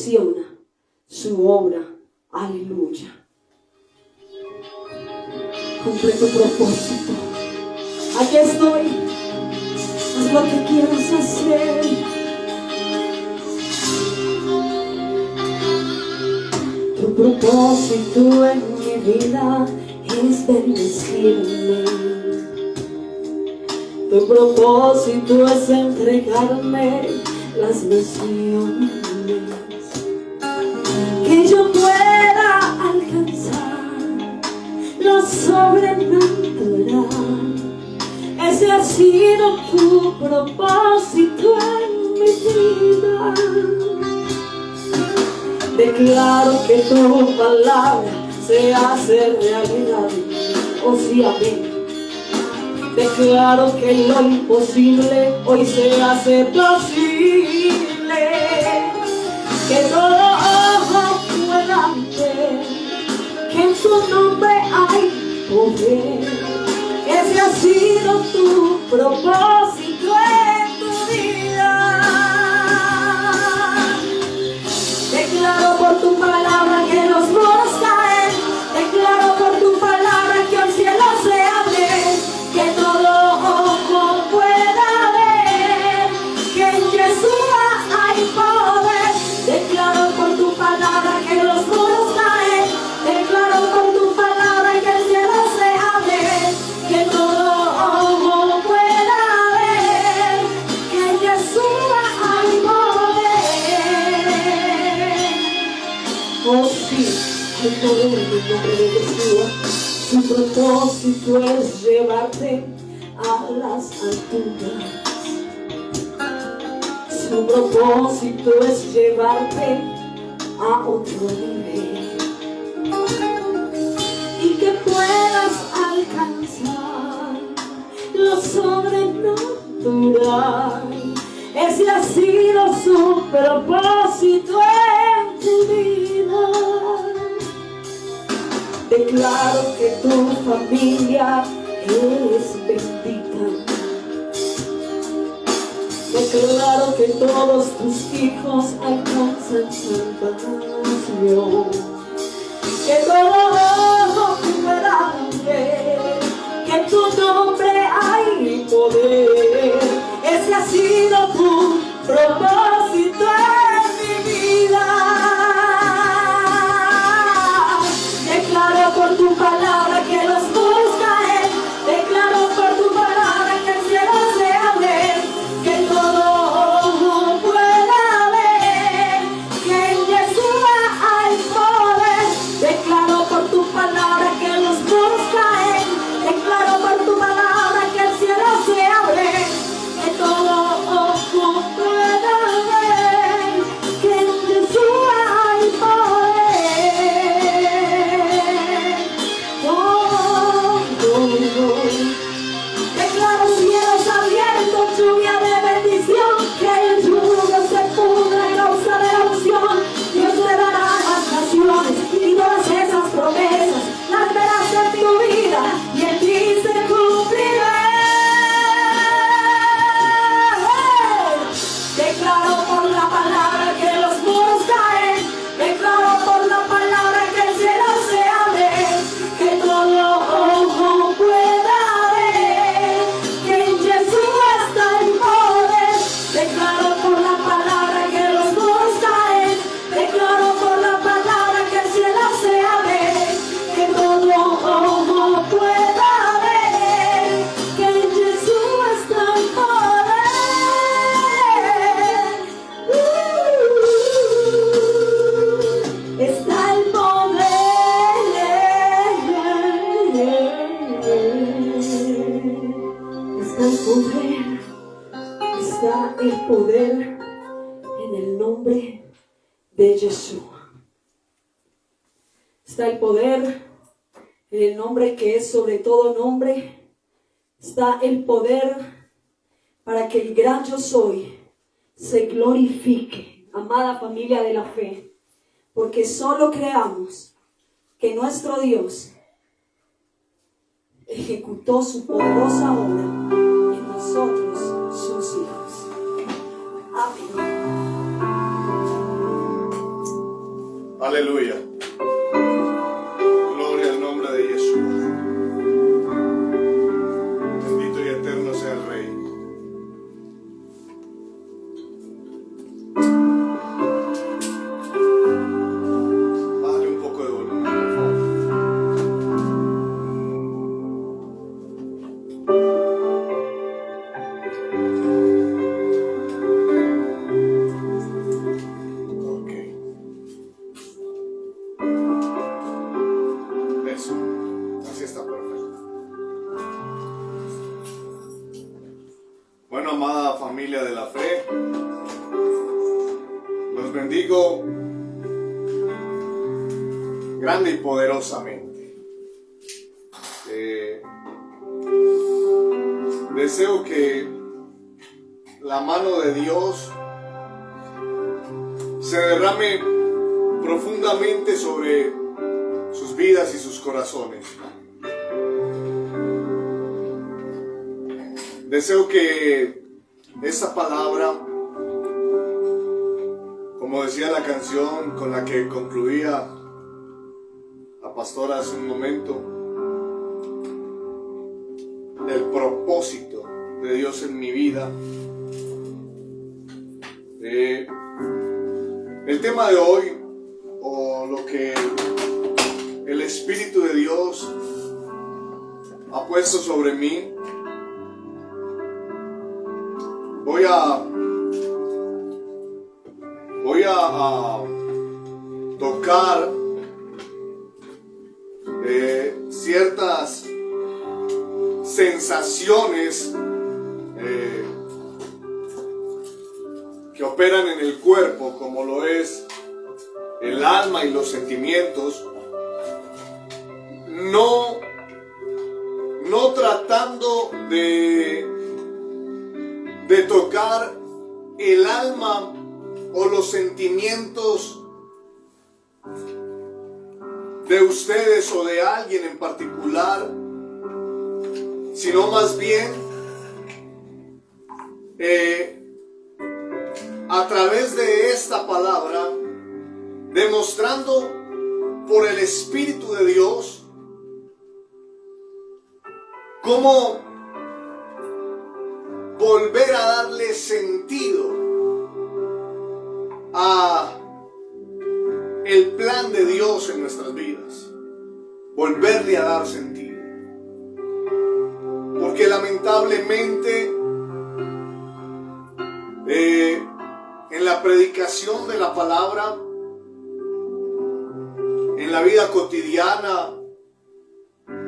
perfecciona su obra. Aleluya. Cumple tu propósito. Aquí estoy. Haz lo que quieras hacer. Tu propósito en mi vida es bendecirme. Tu propósito es entregarme las naciones, que yo pueda alcanzar lo sobrenatural. Ese ha sido tu propósito en mi vida. Declaro que tu palabra se hace realidad. Oh sí, amén. Declaro que lo imposible hoy se hace posible. Que todo ojo pueda ver que en tu nombre hay poder. Ese ha sido tu propósito en tu vida. Declaro por tu palabra que los muros caen. Declaro por tu palabra que el cielo se abre. Que todo ojo pueda ver que en Yeshua hay poder. Declaro por tu palabra que los muros caen. Declaro por tu palabra que el cielo se abre. Que todo ojo pueda ver que en Yeshua hay poder. Oh sí, hay poder en el nombre de Yeshua. Su propósito es llevarte a las alturas. Su propósito es llevarte a otro nivel. Y que puedas alcanzar lo sobrenatural. Ese ha sido su propósito en tu vida. Declaro que tu familia es bendita. Declaro que todos tus hijos alcanzan salvación. Que todo ojo pueda ver que en tu nombre hay poder. Ese ha sido tu propósito en mi vida. Declaro por tu palabra que los muros caen. Declaro por tu palabra que el cielo se abre. Que todo ojo pueda ver que en Yeshua hay poder. Declaro por tu palabra que los muros caen. Declaro por tu palabra que el cielo se abre. Que todo ojo pueda ver que en Yeshua hay poder. Declaro cielos abiertos, lluvia de bendición, que el yugo se pudra a causa de la unción. Dios te dará las naciones y todas esas promesas las verás en tu vida y en ti se cumplirá. Declaro por la palabra que los muros caen. Declaro por la palabra que el cielo se abre. Que todo ojo pueda ver que en Yeshua está el poder. Declaro por la palabra que los muros caen. Declaro por la palabra que el cielo se abre. Que todo ojo pueda ver que en Yeshua está el poder. Está el poder. Está el poder. Está el poder en el nombre de Yeshua. Está el poder en el nombre que es sobre todo nombre. Está el poder para que el gran yo soy se glorifique. Amada familia de la fe, porque solo creamos que nuestro Dios ejecutó su poderosa obra en nosotros, sus hijos. Amén. Aleluya. Gloria al nombre de Jesús. Bendito y eterno sea el Rey. Bájale un poco de volumen, por favor. Ok. Eso. Así está perfecto. Bueno, amada familia de la fe, los bendigo grande y poderosamente. Deseo que la mano de Dios se derrame profundamente sobre sus vidas y sus corazones. Deseo que esta palabra, como decía la canción con la que concluía la pastora hace un momento, el propósito de Dios en mi vida. El tema de hoy, o lo que el Espíritu de Dios ha puesto sobre mí, voy a tocar ciertas sensaciones que operan en el cuerpo, como lo es el alma y los sentimientos, no tratando de tocar el alma o los sentimientos de ustedes o de alguien en particular, sino más bien a través de esta palabra, demostrando por el Espíritu de Dios cómo volver a darle sentido a el plan de Dios en nuestras vidas, volverle a dar sentido, porque lamentablemente en la predicación de la palabra, en la vida cotidiana,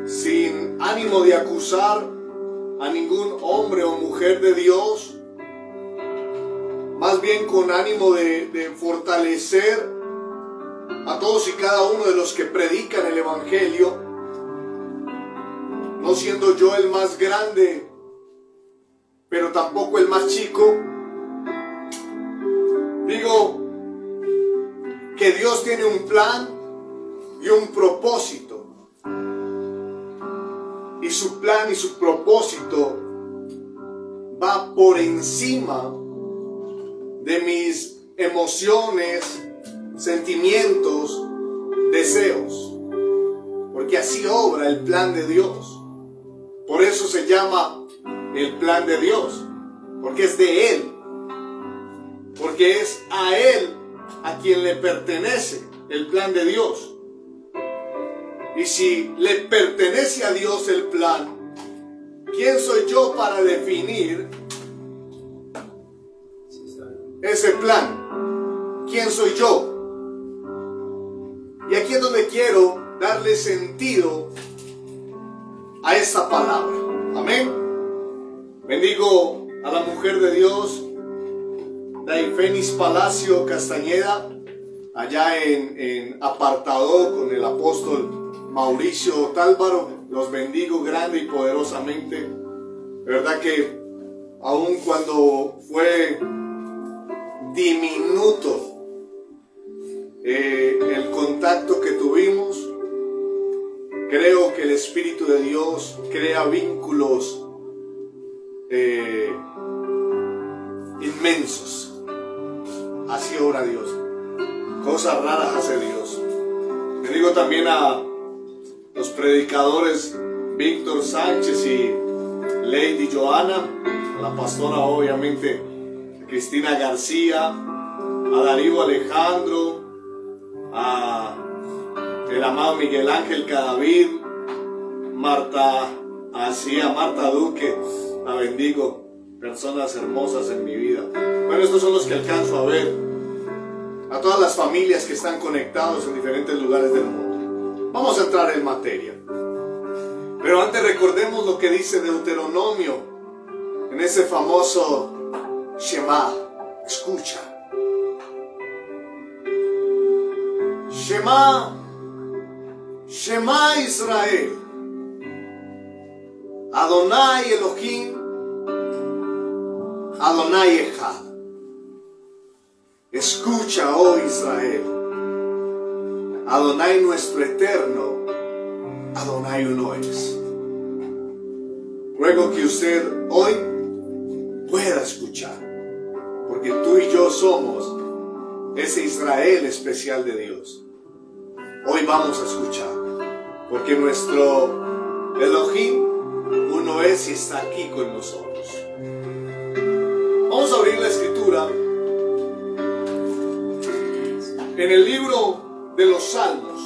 sin ánimo de acusar a ningún hombre o mujer de Dios, más bien con ánimo de fortalecer a todos y cada uno de los que predican el Evangelio, no siendo yo el más grande, pero tampoco el más chico. Digo que Dios tiene un plan y un propósito, y su plan y su propósito va por encima de mis emociones, sentimientos, deseos, porque así obra el plan de Dios. Por eso se llama el plan de Dios, porque es de Él, porque es a Él a quien le pertenece el plan de Dios. Y si le pertenece a Dios el plan, ¿quién soy yo para definir ese plan? ¿Quién soy yo? Y aquí es donde quiero darle sentido a esta palabra. Amén. Bendigo a la mujer de Dios, Daifenis Palacio Castañeda, allá en Apartadó con el apóstol Mauricio Tálvaro. Los bendigo grande y poderosamente. De verdad que aun cuando fue diminuto el contacto que tuvimos, creo que el Espíritu de Dios crea vínculos inmensos. Así obra Dios. Cosas raras hace Dios. Bendigo también a los predicadores Víctor Sánchez y Lady Joana, a la pastora obviamente Cristina García, a Darío Alejandro, a el amado Miguel Ángel Cadavid, Marta Duque, la bendigo, personas hermosas en mi vida. Bueno, estos son los que alcanzo a ver, a todas las familias que están conectados en diferentes lugares del mundo. Vamos a entrar en materia, pero antes recordemos lo que dice Deuteronomio en ese famoso Shema. Escucha. Shema Israel, Adonai Elohim, Adonai Echad. Escucha, oh Israel, Adonai nuestro eterno, Adonai uno es. Ruego que usted hoy pueda escuchar, porque tú y yo somos ese Israel especial de Dios. Hoy vamos a escuchar, porque nuestro Elohim uno es y está aquí con nosotros. Vamos a abrir la escritura en el libro de los Salmos.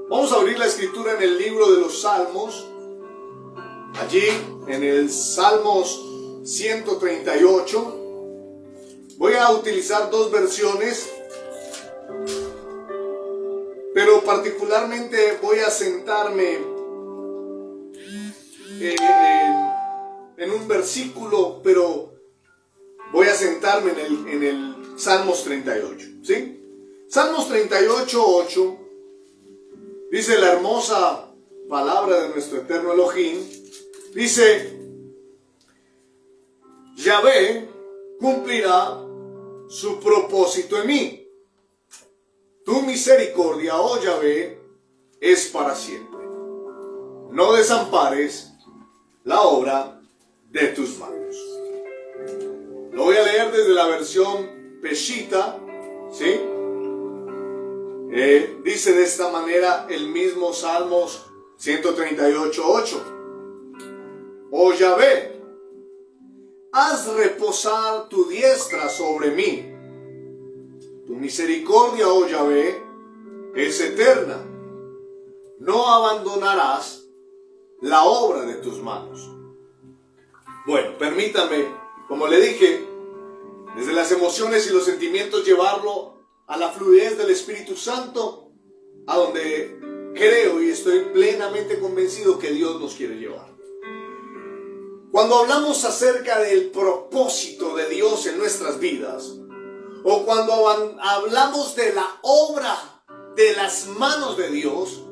Vamos a abrir la escritura en el libro de los Salmos. Allí en el Salmos 138. Voy a utilizar dos versiones, pero particularmente voy a sentarme en un versículo, pero voy a sentarme en el Salmos 38, ¿sí? Salmos 38, 8, dice la hermosa palabra de nuestro eterno Elohim, dice: Yahvé cumplirá su propósito en mí. Tu misericordia, oh Yahvé, es para siempre. No desampares la obra de tus manos. Lo voy a leer desde la versión Peshita, ¿sí? Dice de esta manera el mismo Salmos 138:8. Oh Yahvé, haz reposar tu diestra sobre mí. Tu misericordia, oh Yahvé, es eterna. No abandonarás la obra de tus manos. Bueno, permítame, como le dije, desde las emociones y los sentimientos llevarlo a la fluidez del Espíritu Santo, a donde creo y estoy plenamente convencido que Dios nos quiere llevar. Cuando hablamos acerca del propósito de Dios en nuestras vidas, o cuando hablamos de la obra de las manos de Dios,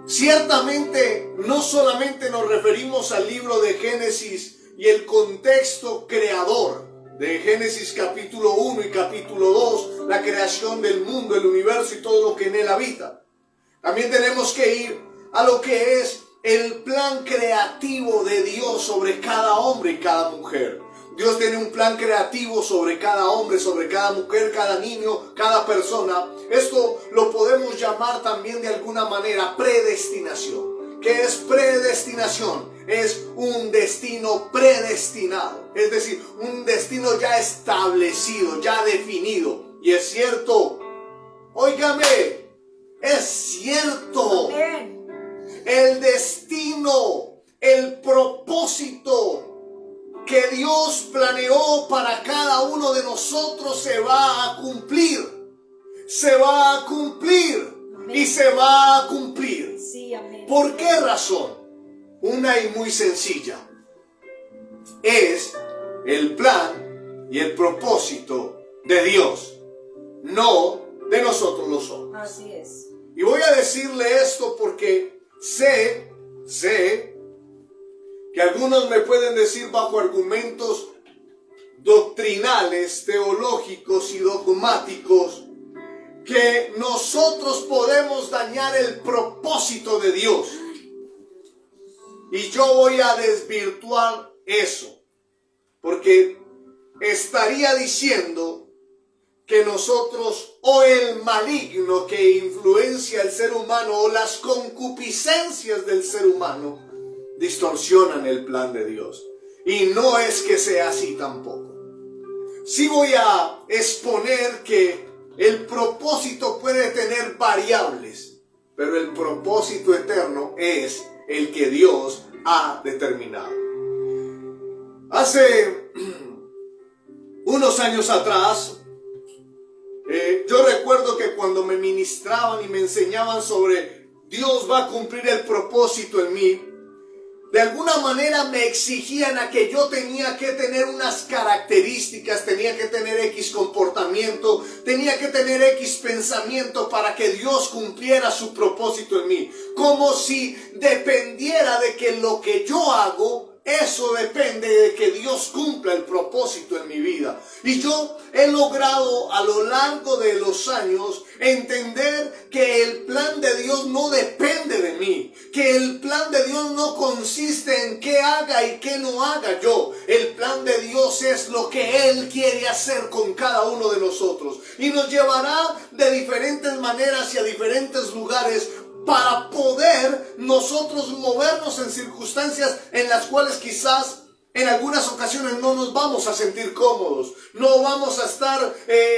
ciertamente no solamente nos referimos al libro de Génesis y el contexto creador de Génesis capítulo 1 y capítulo 2, la creación del mundo, el universo y todo lo que en él habita. También tenemos que ir a lo que es el plan creativo de Dios sobre cada hombre y cada mujer. Dios tiene un plan creativo sobre cada hombre, sobre cada mujer, cada niño, cada persona. Esto lo podemos llamar también de alguna manera predestinación. ¿Qué es predestinación? Es un destino predestinado. Es decir, un destino ya establecido, ya definido. Y es cierto, óigame, es cierto. El destino, el propósito que Dios planeó para cada uno de nosotros se va a cumplir. Se va a cumplir. Amén. Y se va a cumplir. Sí, amén. ¿Por qué razón? Una y muy sencilla. Es el plan y el propósito de Dios, no de nosotros los hombres. Así es. Y voy a decirle esto porque sé que algunos me pueden decir bajo argumentos doctrinales, teológicos y dogmáticos que nosotros podemos dañar el propósito de Dios. Y yo voy a desvirtuar eso, porque estaría diciendo que nosotros, o el maligno que influencia al ser humano, o las concupiscencias del ser humano, distorsionan el plan de Dios. Y no es que sea así tampoco. Sí voy a exponer que el propósito puede tener variables, pero el propósito eterno es el que Dios ha determinado. Hace unos años atrás, yo recuerdo que cuando me ministraban y me enseñaban sobre Dios va a cumplir el propósito en mí, de alguna manera me exigían a que yo tenía que tener unas características, tenía que tener X comportamiento, tenía que tener X pensamiento para que Dios cumpliera su propósito en mí. Como si dependiera de que lo que yo hago, eso depende de que Dios cumpla el propósito en mi vida. Y yo he logrado a lo largo de los años entender que el plan de Dios no depende de mí, que el plan de Dios no consiste en qué haga y qué no haga yo. El plan de Dios es lo que Él quiere hacer con cada uno de nosotros y nos llevará de diferentes maneras y a diferentes lugares para poder nosotros movernos en circunstancias en las cuales quizás en algunas ocasiones no nos vamos a sentir cómodos, no vamos a estar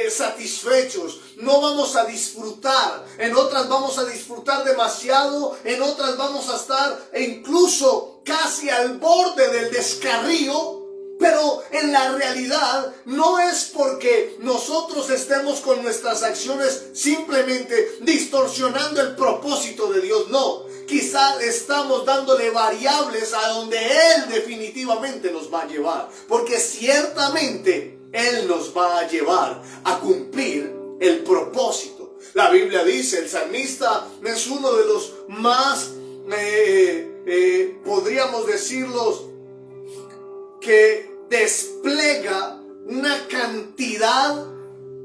satisfechos, no vamos a disfrutar, en otras vamos a disfrutar demasiado, en otras vamos a estar incluso casi al borde del descarrío. Pero en la realidad no es porque nosotros estemos con nuestras acciones simplemente distorsionando el propósito de Dios. No, quizás estamos dándole variables a donde Él definitivamente nos va a llevar. Porque ciertamente Él nos va a llevar a cumplir el propósito. La Biblia dice, el salmista es uno de los más, podríamos decirlos, que despliega una cantidad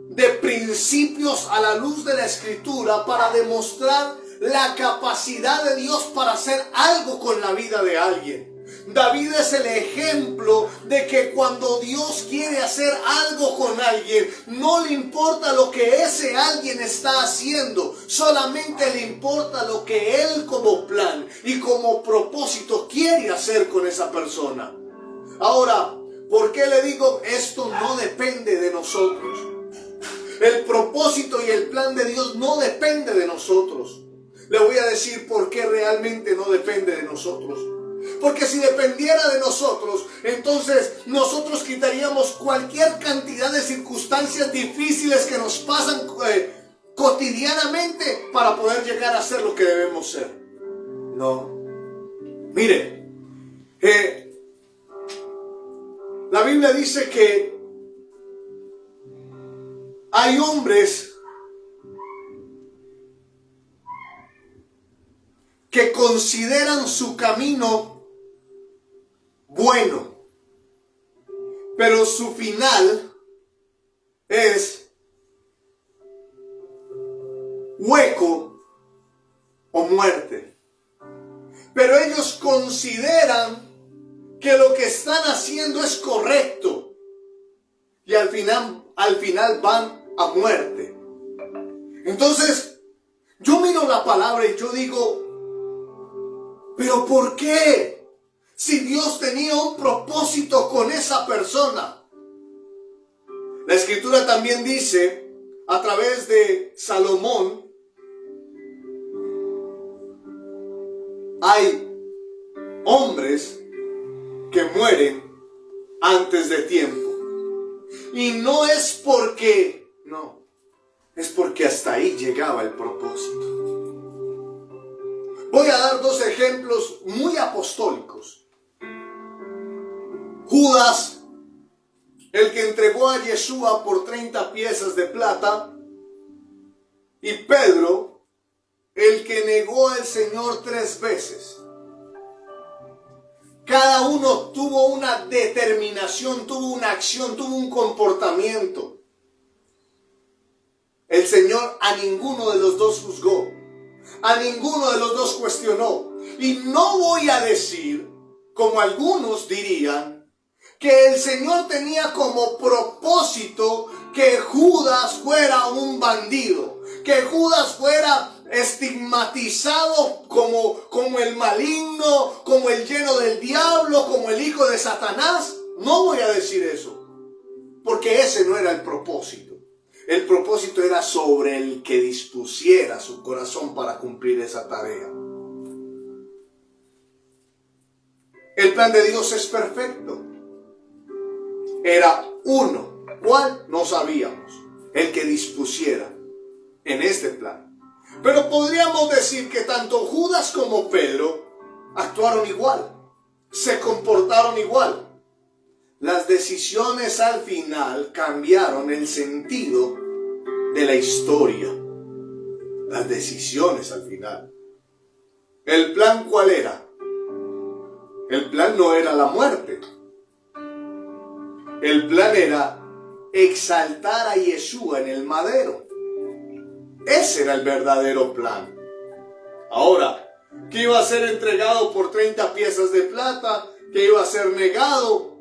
de principios a la luz de la Escritura para demostrar la capacidad de Dios para hacer algo con la vida de alguien. David es el ejemplo de que cuando Dios quiere hacer algo con alguien, no le importa lo que ese alguien está haciendo, solamente le importa lo que Él como plan y como propósito quiere hacer con esa persona. Ahora, ¿por qué le digo esto no depende de nosotros? El propósito y el plan de Dios no depende de nosotros. Le voy a decir por qué realmente no depende de nosotros. Porque si dependiera de nosotros, entonces nosotros quitaríamos cualquier cantidad de circunstancias difíciles que nos pasan cotidianamente para poder llegar a ser lo que debemos ser. No. Mire, la Biblia dice que hay hombres que consideran su camino bueno, pero su final es hueco o muerte. Pero ellos consideran que lo que están haciendo es correcto y al final van a muerte. Entonces yo miro la palabra y yo digo, ¿pero por qué? Si Dios tenía un propósito con esa persona. La Escritura también dice a través de Salomón, hay hombres que mueren antes de tiempo. Y no es porque, no, es porque hasta ahí llegaba el propósito. Voy a dar dos ejemplos muy apostólicos. Judas, el que entregó a Yeshua por 30 piezas de plata, y Pedro, el que negó al Señor 3 veces. Cada uno tuvo una determinación, tuvo una acción, tuvo un comportamiento. El Señor a ninguno de los dos juzgó, a ninguno de los dos cuestionó. Y no voy a decir, como algunos dirían, que el Señor tenía como propósito que Judas fuera un bandido, que Judas fuera estigmatizado como el maligno, como el lleno del diablo, como el hijo de Satanás. No voy a decir eso, porque ese no era el propósito. El propósito era sobre el que dispusiera su corazón para cumplir esa tarea. El plan de Dios es perfecto. Era uno, ¿cuál? No sabíamos. El que dispusiera en este plan. Pero podríamos decir que tanto Judas como Pedro actuaron igual, se comportaron igual. Las decisiones al final cambiaron el sentido de la historia. Las decisiones al final. ¿El plan cuál era? El plan no era la muerte. El plan era exaltar a Yeshua en el madero. Ese era el verdadero plan. Ahora, que iba a ser entregado por 30 piezas de plata, que iba a ser negado,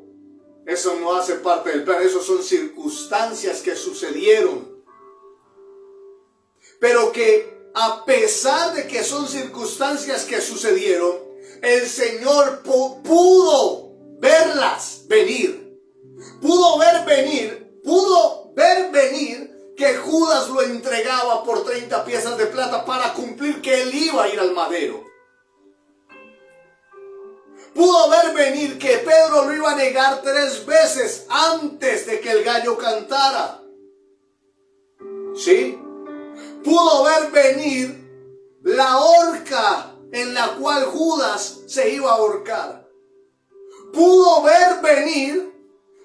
eso no hace parte del plan. Eso son circunstancias que sucedieron. Pero que a pesar de que son circunstancias que sucedieron, el Señor pudo verlas venir. Pudo ver venir que Judas lo entregaba por 30 piezas de plata para cumplir que él iba a ir al madero. Pudo ver venir que Pedro lo iba a negar 3 veces antes de que el gallo cantara. ¿Sí? Pudo ver venir la horca en la cual Judas se iba a ahorcar. Pudo ver venir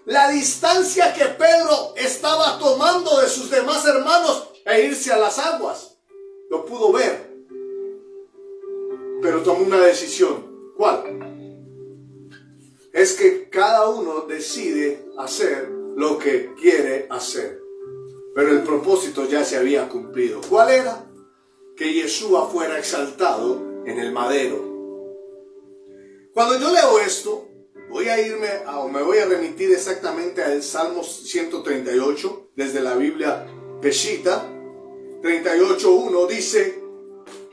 la distancia que Pedro estaba tomando de sus demás hermanos e irse a las aguas. Lo pudo ver. Pero tomó una decisión. ¿Cuál? Es que cada uno decide hacer lo que quiere hacer. Pero el propósito ya se había cumplido. ¿Cuál era? Que Yeshua fuera exaltado en el madero. Cuando yo leo esto, me voy a remitir exactamente al Salmo 138, desde la Biblia Peshitta. 38:1 dice: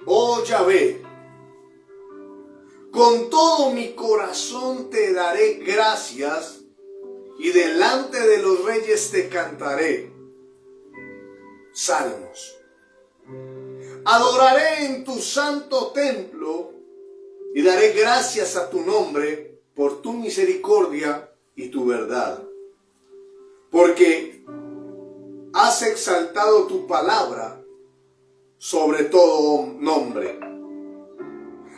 Oh Yahvé, con todo mi corazón te daré gracias, y delante de los reyes te cantaré salmos. Adoraré en tu santo templo, y daré gracias a tu nombre por tu misericordia y tu verdad. Porque has exaltado tu palabra sobre todo nombre.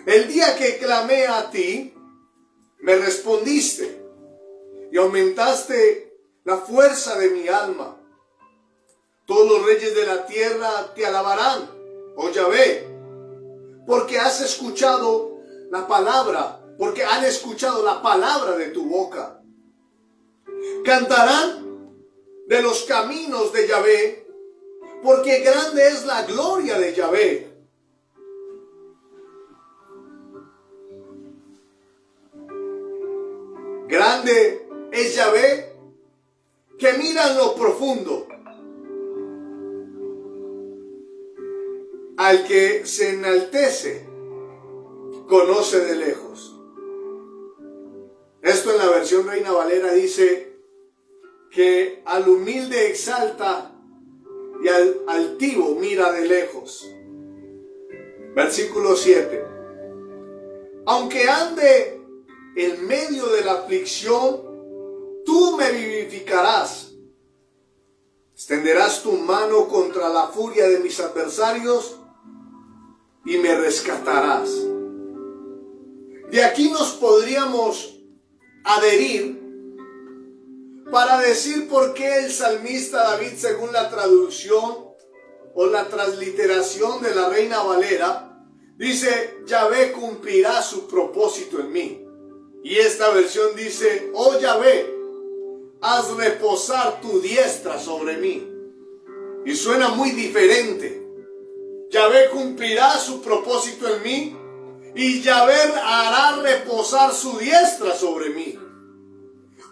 El día que clamé a ti, me respondiste y aumentaste la fuerza de mi alma. Todos los reyes de la tierra te alabarán, oh Yahvé, porque has escuchado la palabra, porque han escuchado la palabra de tu boca. Cantarán de los caminos de Yahvé, porque grande es la gloria de Yahvé. Grande es Yahvé, que mira en lo profundo. Al que se enaltece, conoce de lejos. Esto en la versión Reina Valera dice que al humilde exalta y al altivo mira de lejos. Versículo 7. Aunque ande en medio de la aflicción, tú me vivificarás. Extenderás tu mano contra la furia de mis adversarios y me rescatarás. De aquí nos podríamos adherir para decir por qué el salmista David, según la traducción o la transliteración de la Reina Valera, dice: Yahvé cumplirá su propósito en mí. Y esta versión dice: oh Yahvé, haz reposar tu diestra sobre mí. Y suena muy diferente. Yahvé cumplirá su propósito en mí y Yahvé hará reposar su diestra sobre mí.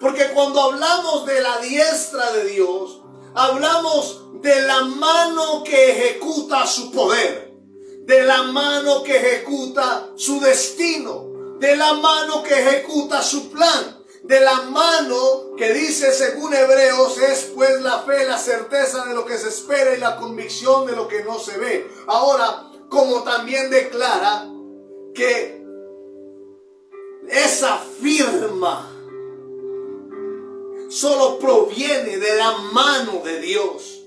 Porque cuando hablamos de la diestra de Dios, hablamos de la mano que ejecuta su poder, de la mano que ejecuta su destino, de la mano que ejecuta su plan, de la mano que dice según Hebreos es pues la fe, la certeza de lo que se espera y la convicción de lo que no se ve. Ahora, como también declara que esa firma solo proviene de la mano de Dios.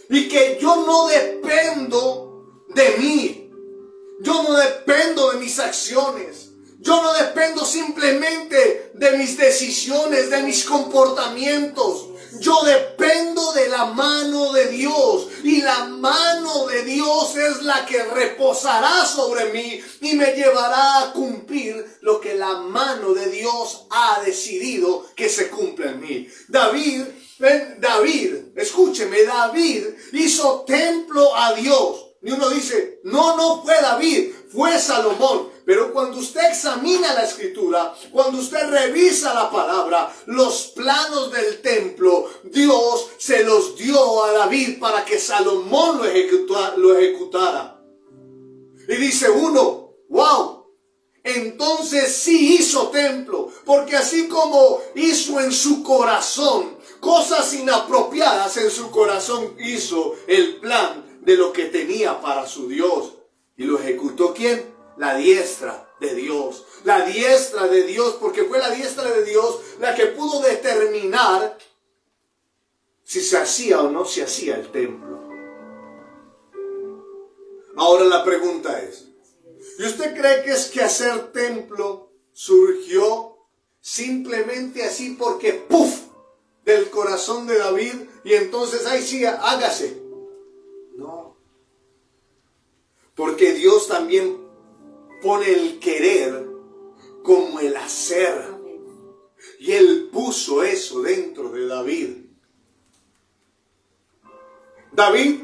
Y que yo no dependo de mí. Yo no dependo de mis acciones. Yo no dependo simplemente de mis decisiones, de mis comportamientos. Yo dependo de la mano de Dios. Y la mano de Dios es la que reposará sobre mí y me llevará a cumplir lo que la mano de Dios ha decidido que se cumpla en mí. David, escúcheme, David hizo templo a Dios. Y uno dice, no fue David, fue Salomón. Pero cuando usted examina la escritura, cuando usted revisa la palabra, los planos del templo, Dios se los dio a David para que Salomón lo ejecutara. Y dice uno, wow, entonces sí hizo templo, porque así como hizo en su corazón cosas inapropiadas, en su corazón hizo el plan de lo que tenía para su Dios. ¿Y lo ejecutó quién? La diestra de Dios. La diestra de Dios, porque fue la diestra de Dios la que pudo determinar si se hacía o no se hacía el templo. Ahora la pregunta es, ¿y usted cree que es que hacer templo surgió simplemente así porque ¡puf! Del corazón de David y entonces ahí sí, hágase? No. Porque Dios también pone el querer como el hacer. Y Él puso eso dentro de David. David,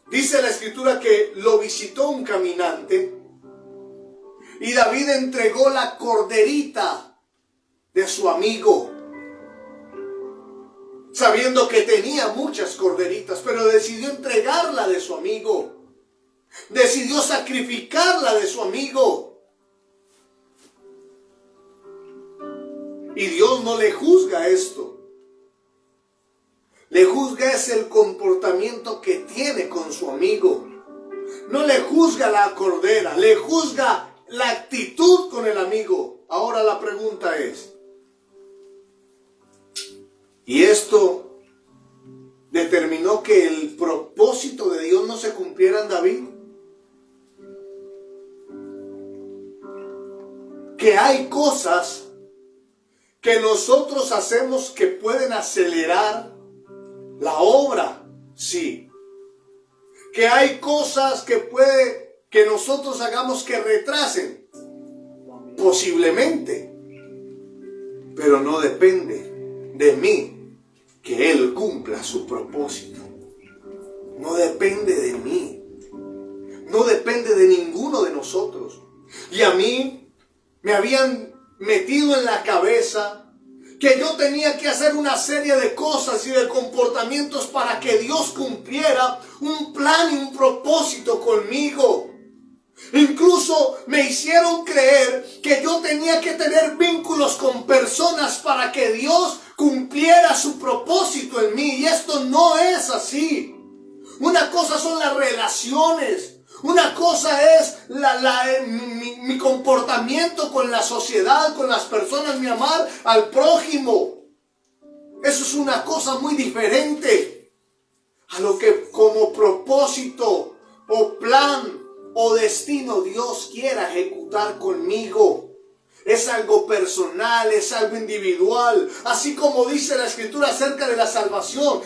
dice la escritura que lo visitó un caminante y David entregó la corderita de su amigo, sabiendo que tenía muchas corderitas, pero decidió entregarla de su amigo. Decidió sacrificarla de su amigo. Y Dios no le juzga esto. Le juzga es el comportamiento que tiene con su amigo. No le juzga la cordera, le juzga la actitud con el amigo. Ahora la pregunta es, ¿y esto determinó que el propósito de Dios no se cumpliera en David? Que hay cosas que nosotros hacemos que pueden acelerar la obra, sí. Que hay cosas que nosotros hagamos que retrasen, posiblemente. Pero no depende de mí que Él cumpla su propósito. No depende de mí. No depende de ninguno de nosotros. Y a mí me habían metido en la cabeza que yo tenía que hacer una serie de cosas y de comportamientos para que Dios cumpliera un plan y un propósito conmigo. Incluso me hicieron creer que yo tenía que tener vínculos con personas para que Dios cumpliera su propósito en mí. Y esto no es así. Una cosa son las relaciones. Una cosa es mi comportamiento con la sociedad, con las personas, mi amar al prójimo. Eso es una cosa muy diferente a lo que como propósito o plan o destino Dios quiera ejecutar conmigo. Es algo personal, es algo individual. Así como dice la escritura acerca de la salvación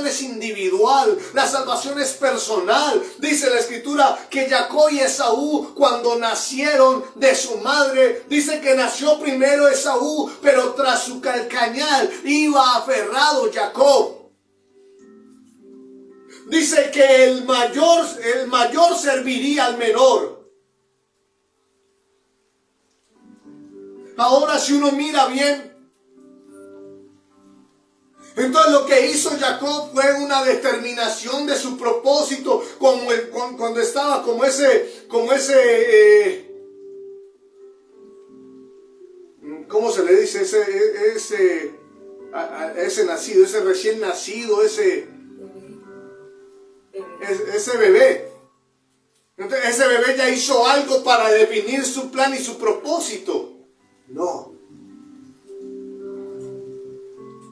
es individual, la salvación es personal. Dice la escritura que Jacob y Esaú, cuando nacieron de su madre, dice que nació primero Esaú, pero tras su calcañal iba aferrado Jacob. Dice que el mayor serviría al menor. Ahora, si uno mira bien, Entonces lo que hizo Jacob fue una determinación de su propósito, cuando estaba como ese, ¿cómo se le dice? Ese nacido, ese recién nacido, ese bebé. Entonces ese bebé ya hizo algo para definir su plan y su propósito. No.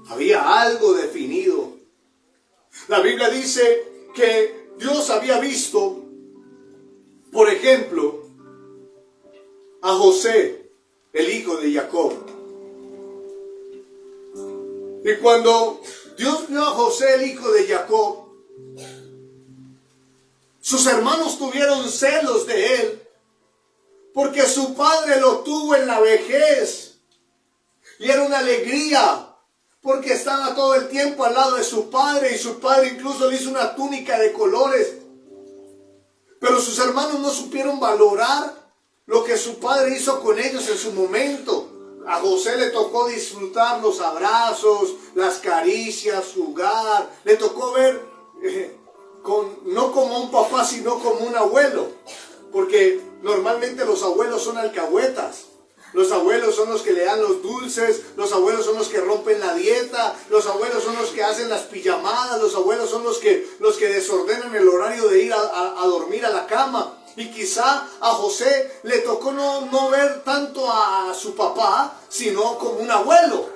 Había algo definido. La Biblia dice que Dios había visto, por ejemplo, a José, el hijo de Jacob. Y cuando Dios vio a José, el hijo de Jacob, sus hermanos tuvieron celos de él, porque su padre lo tuvo en la vejez. Y era una alegría, porque estaba todo el tiempo al lado de su padre, y su padre incluso le hizo una túnica de colores. Pero sus hermanos no supieron valorar lo que su padre hizo con ellos en su momento. A José le tocó disfrutar los abrazos, las caricias, jugar. Le tocó ver, no como un papá, sino como un abuelo. Porque normalmente los abuelos son alcahuetas. Los abuelos son los que le dan los dulces, los abuelos son los que rompen la dieta, los abuelos son los que hacen las pijamadas, los abuelos son los que desordenan el horario de ir a dormir a la cama. Y quizá a José le tocó no ver tanto a su papá, sino como un abuelo.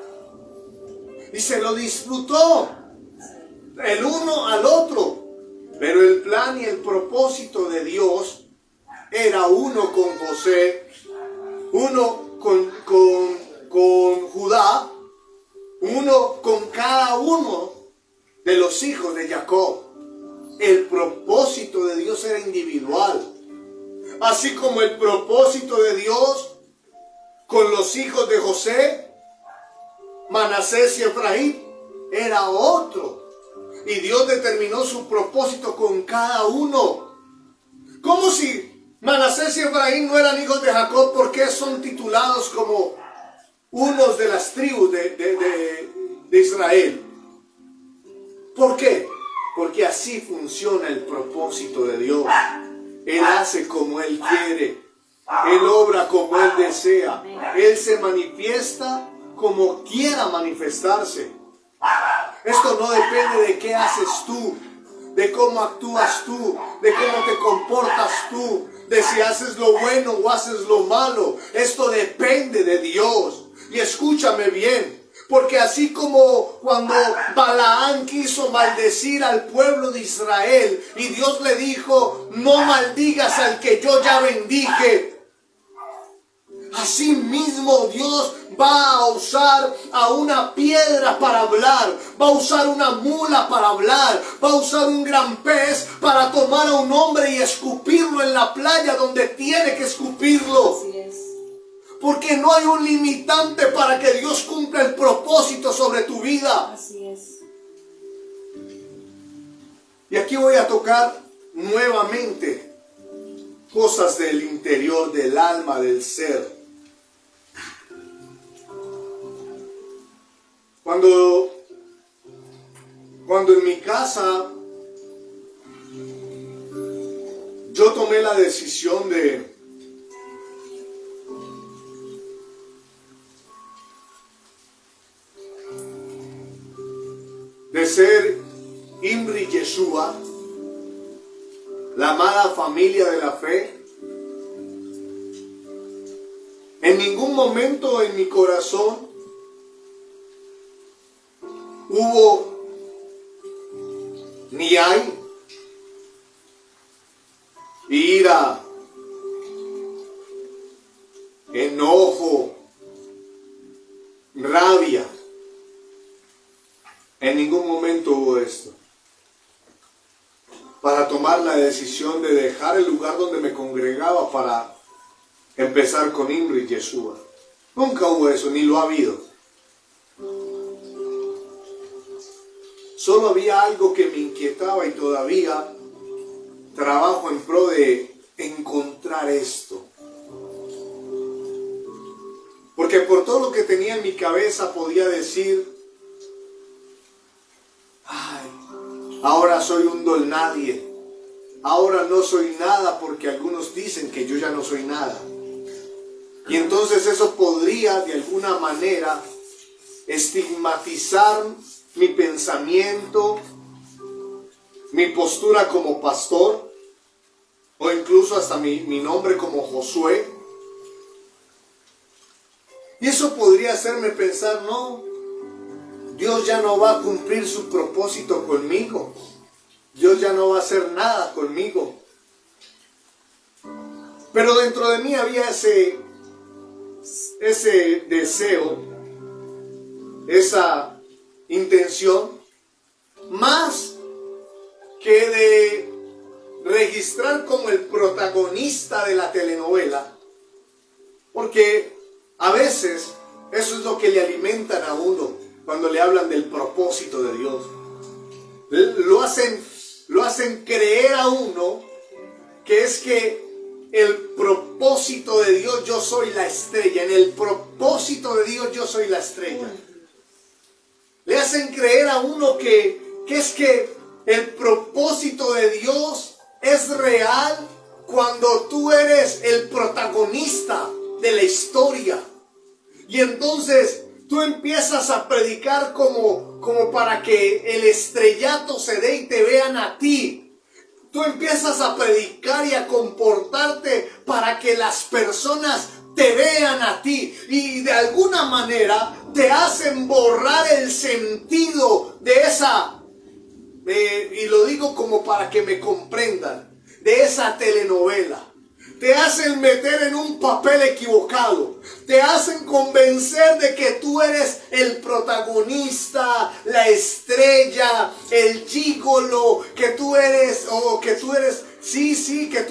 Y se lo disfrutó, el uno al otro. Pero el plan y el propósito de Dios era uno con José, uno con Judá, uno con cada uno de los hijos de Jacob. El propósito de Dios era individual. Así como el propósito de Dios con los hijos de José, Manasés y Efraín, era otro. Y Dios determinó su propósito con cada uno. Como si Manasés y Efraín no eran hijos de Jacob, ¿por qué son titulados como unos de las tribus de Israel? ¿Por qué? Porque así funciona el propósito de Dios. Él hace como Él quiere. Él obra como Él desea. Él se manifiesta como quiera manifestarse. Esto no depende de qué haces tú, de cómo actúas tú, de cómo te comportas tú, de si haces lo bueno o haces lo malo. Esto depende de Dios. Y escúchame bien, porque así como cuando Balaán quiso maldecir al pueblo de Israel y Dios le dijo, no maldigas al que yo ya bendije, así mismo Dios va a usar a una piedra para hablar, va a usar una mula para hablar, va a usar un gran pez para tomar a un hombre y escupirlo en la playa donde tiene que escupirlo. Así es. Porque no hay un limitante para que Dios cumpla el propósito sobre tu vida. Así es. Y aquí voy a tocar nuevamente cosas del interior, del alma, del ser. Cuando en mi casa yo tomé la decisión de ser Imri Yeshua, la amada familia de la fe, en ningún momento en mi corazón hubo ni hay ira, enojo, rabia. En ningún momento hubo esto. Para tomar la decisión de dejar el lugar donde me congregaba para empezar con Imri Yeshua. Nunca hubo eso, ni lo ha habido. Solo había algo que me inquietaba y todavía trabajo en pro de encontrar esto. Porque por todo lo que tenía en mi cabeza podía decir, Ahora soy un don nadie. Ahora no soy nada porque algunos dicen que yo ya no soy nada. Y entonces eso podría de alguna manera estigmatizar mi pensamiento, mi postura como pastor, o incluso hasta mi nombre como Josué. Y eso podría hacerme pensar, no, Dios ya no va a cumplir su propósito conmigo. Dios ya no va a hacer nada conmigo. Pero dentro de mí había ese deseo, esa intención, más que de registrar como el protagonista de la telenovela, porque a veces eso es lo que le alimentan a uno cuando le hablan del propósito de Dios. Lo hacen creer a uno que es que el propósito de Dios, yo soy la estrella. En el propósito de Dios, yo soy la estrella. Le hacen creer a uno que es que el propósito de Dios es real cuando tú eres el protagonista de la historia. Y entonces tú empiezas a predicar como para que el estrellato se dé y te vean a ti. Tú empiezas a predicar y a comportarte para que las personas te vean a ti. Y de alguna manera te hacen borrar el sentido de esa, y lo digo como para que me comprendan, de esa telenovela. Te hacen meter en un papel equivocado. Te hacen convencer de que tú eres el protagonista, la estrella, el gigolo, que tú eres, que tú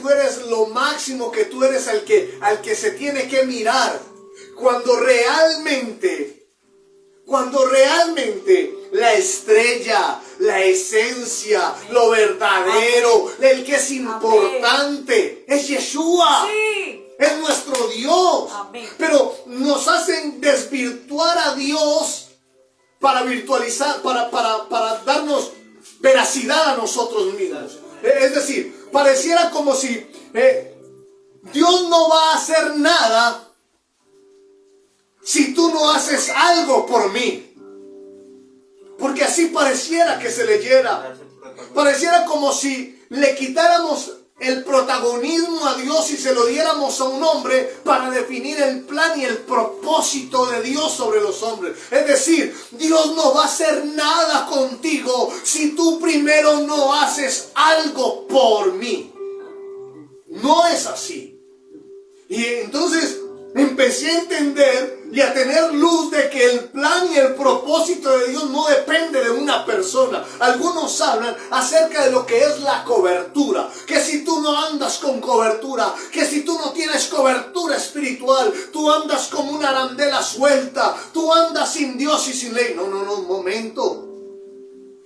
eres lo máximo, que tú eres al que se tiene que mirar. Cuando realmente la estrella, la esencia, lo verdadero, el que es importante, es Yeshua. Sí. Es nuestro Dios. Amén. Pero nos hacen desvirtuar a Dios para virtualizar, para darnos veracidad a nosotros mismos. Es decir, pareciera como si Dios no va a hacer nada si tú no haces algo por mí. Porque así pareciera que se leyera. Pareciera como si le quitáramos el protagonismo a Dios y se lo diéramos a un hombre para definir el plan y el propósito de Dios sobre los hombres. Es decir, Dios no va a hacer nada contigo si tú primero no haces algo por mí. No es así. Y entonces empecé a entender y a tener luz de que el plan y el propósito de Dios no depende de una persona. Algunos hablan acerca de lo que es la cobertura, que si tú no andas con cobertura, que si tú no tienes cobertura espiritual, tú andas como una arandela suelta, tú andas sin Dios y sin ley. No, un momento.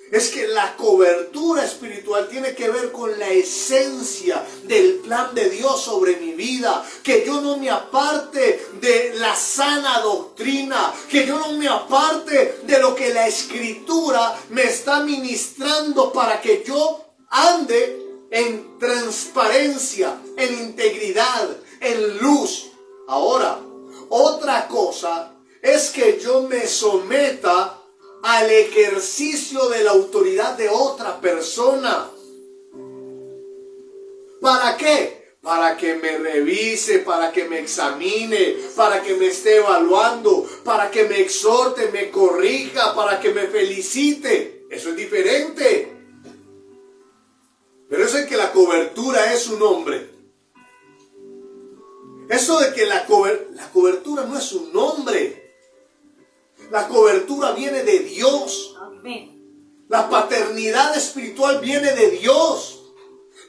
Es que la cobertura espiritual tiene que ver con la esencia del plan de Dios sobre mi vida. Que yo no me aparte de la sana doctrina. Que yo no me aparte de lo que la Escritura me está ministrando para que yo ande en transparencia, en integridad, en luz. Ahora, otra cosa es que yo me someta al ejercicio de la autoridad de otra persona. ¿Para qué? Para que me revise, para que me examine, para que me esté evaluando, para que me exhorte, me corrija, para que me felicite. Eso es diferente. Pero eso de que la cobertura es un hombre. Eso de que la cobertura no es un hombre. La cobertura viene de Dios. Amén. La paternidad espiritual viene de Dios.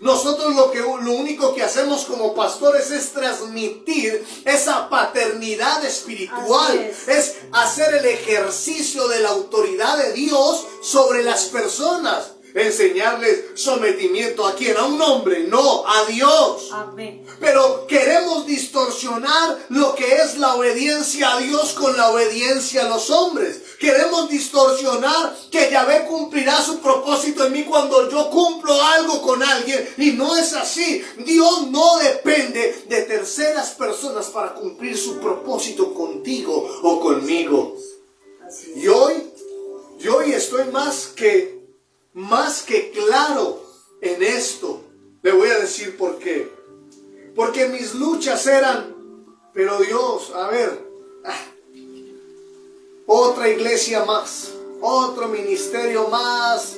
Nosotros lo único que hacemos como pastores es transmitir esa paternidad espiritual. Es hacer el ejercicio de la autoridad de Dios sobre las personas. enseñarles sometimiento a quién, a un hombre, no, a Dios. Amén. Pero queremos distorsionar lo que es la obediencia a Dios con la obediencia a los hombres. Queremos distorsionar que Yahvé cumplirá su propósito en mí cuando yo cumplo algo con alguien. Y no es así. Dios no depende de terceras personas para cumplir su propósito contigo o conmigo. Así es. Y hoy estoy más que claro en esto. Le voy a decir por qué. Porque mis luchas eran, pero Dios, a ver, otra iglesia más, otro ministerio más,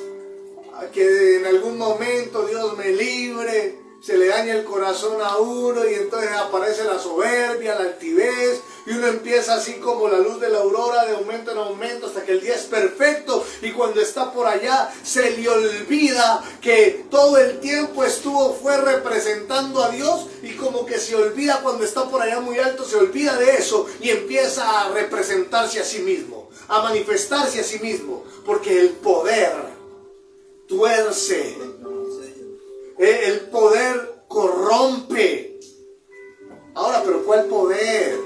que en algún momento Dios me libre, se le daña el corazón a uno y entonces aparece la soberbia, la altivez, y uno empieza así como la luz de la aurora, de aumento en aumento, hasta que el día es perfecto, y cuando está por allá se le olvida que todo el tiempo fue representando a Dios, y como que se olvida cuando está por allá muy alto, se olvida de eso y empieza a representarse a sí mismo, a manifestarse a sí mismo, porque el poder tuerce, el poder corrompe. Ahora, pero ¿cuál poder?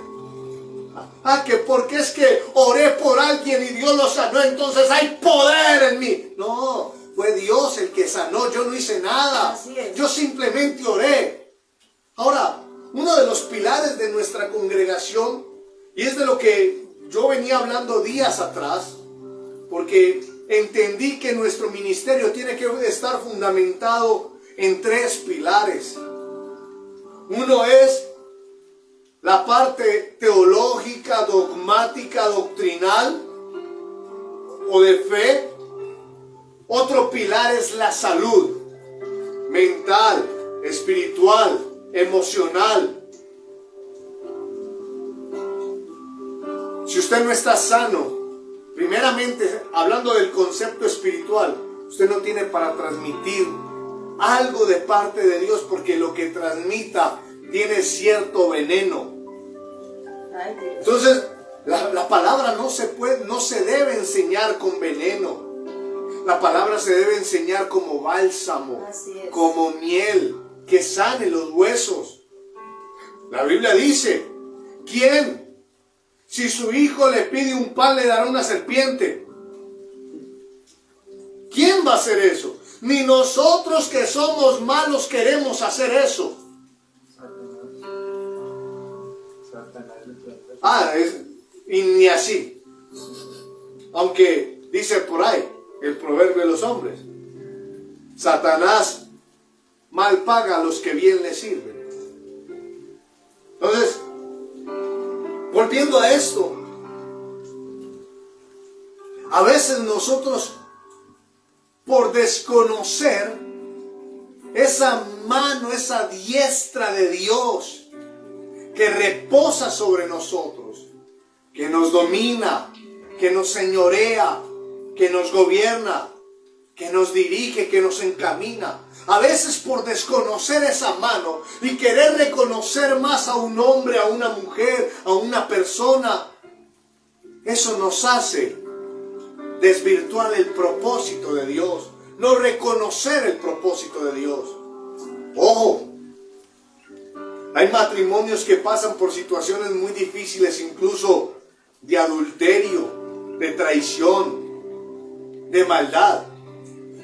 Que porque es que oré por alguien y Dios lo sanó, entonces hay poder en mí. No, fue Dios el que sanó, yo no hice nada. Así es. Yo simplemente oré. Ahora, uno de los pilares de nuestra congregación, y es de lo que yo venía hablando días atrás, porque entendí que nuestro ministerio tiene que estar fundamentado en 3 pilares. Uno es la parte teológica, dogmática, doctrinal o de fe. Otro pilar es la salud mental, espiritual, emocional. Si usted no está sano, primeramente hablando del concepto espiritual, usted no tiene para transmitir algo de parte de Dios, porque lo que transmita tiene cierto veneno. Ay, Dios. Entonces, la palabra no se debe enseñar con veneno. La palabra se debe enseñar como bálsamo, Así es. como miel, que sane los huesos. La Biblia dice, ¿quién? Si su hijo le pide un pan, le dará una serpiente. ¿Quién va a hacer eso? Ni nosotros que somos malos queremos hacer eso. Y ni así. Aunque dice por ahí el proverbio de los hombres, Satanás mal paga a los que bien le sirven. Entonces, volviendo a esto, a veces nosotros, por desconocer esa mano, esa diestra de Dios que reposa sobre nosotros, que nos domina, que nos señorea, que nos gobierna, que nos dirige, que nos encamina. A veces por desconocer esa mano y querer reconocer más a un hombre, a una mujer, a una persona, eso nos hace desvirtuar el propósito de Dios, no reconocer el propósito de Dios. Ojo, hay matrimonios que pasan por situaciones muy difíciles, incluso de adulterio, de traición, de maldad.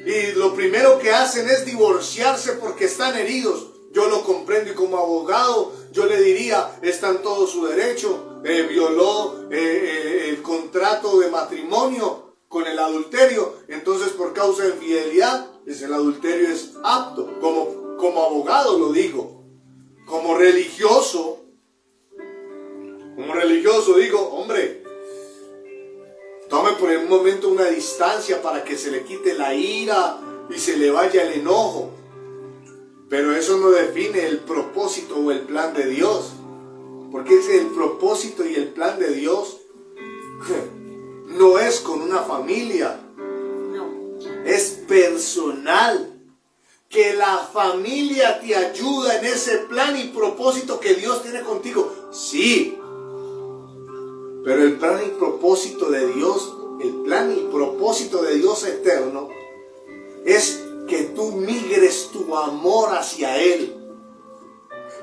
Y lo primero que hacen es divorciarse porque están heridos. Yo lo comprendo, y como abogado yo le diría, está en todo su derecho, violó el contrato de matrimonio con el adulterio, entonces por causa de infidelidad, pues el adulterio es apto. Como abogado lo digo. Como religioso digo, hombre, tome por un momento una distancia para que se le quite la ira y se le vaya el enojo. Pero eso no define el propósito o el plan de Dios. Porque es el propósito y el plan de Dios no es con una familia. No. Es personal. Que la familia te ayuda en ese plan y propósito que Dios tiene contigo. Sí. Pero el plan y propósito de Dios, el plan y propósito de Dios eterno, es que tú migres tu amor hacia Él.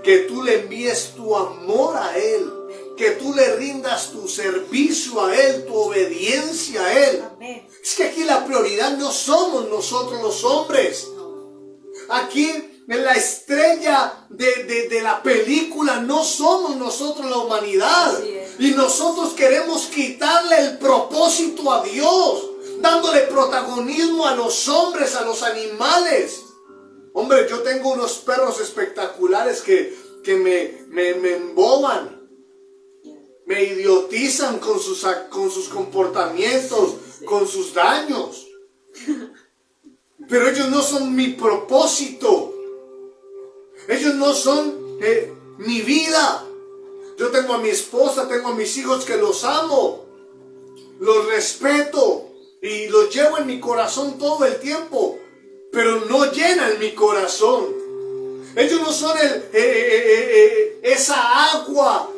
Que tú le envíes tu amor a Él. Que tú le rindas tu servicio a Él, tu obediencia a Él. Amén. Es que aquí la prioridad no somos nosotros los hombres. Aquí en la estrella de la película no somos nosotros la humanidad. Y nosotros queremos quitarle el propósito a Dios, dándole protagonismo a los hombres, a los animales. Hombre, yo tengo unos perros espectaculares que me emboban. Me idiotizan con sus comportamientos, con sus daños. Pero ellos no son mi propósito. Ellos no son mi vida. Yo tengo a mi esposa, tengo a mis hijos que los amo. Los respeto y los llevo en mi corazón todo el tiempo. Pero no llenan mi corazón. Ellos no son esa agua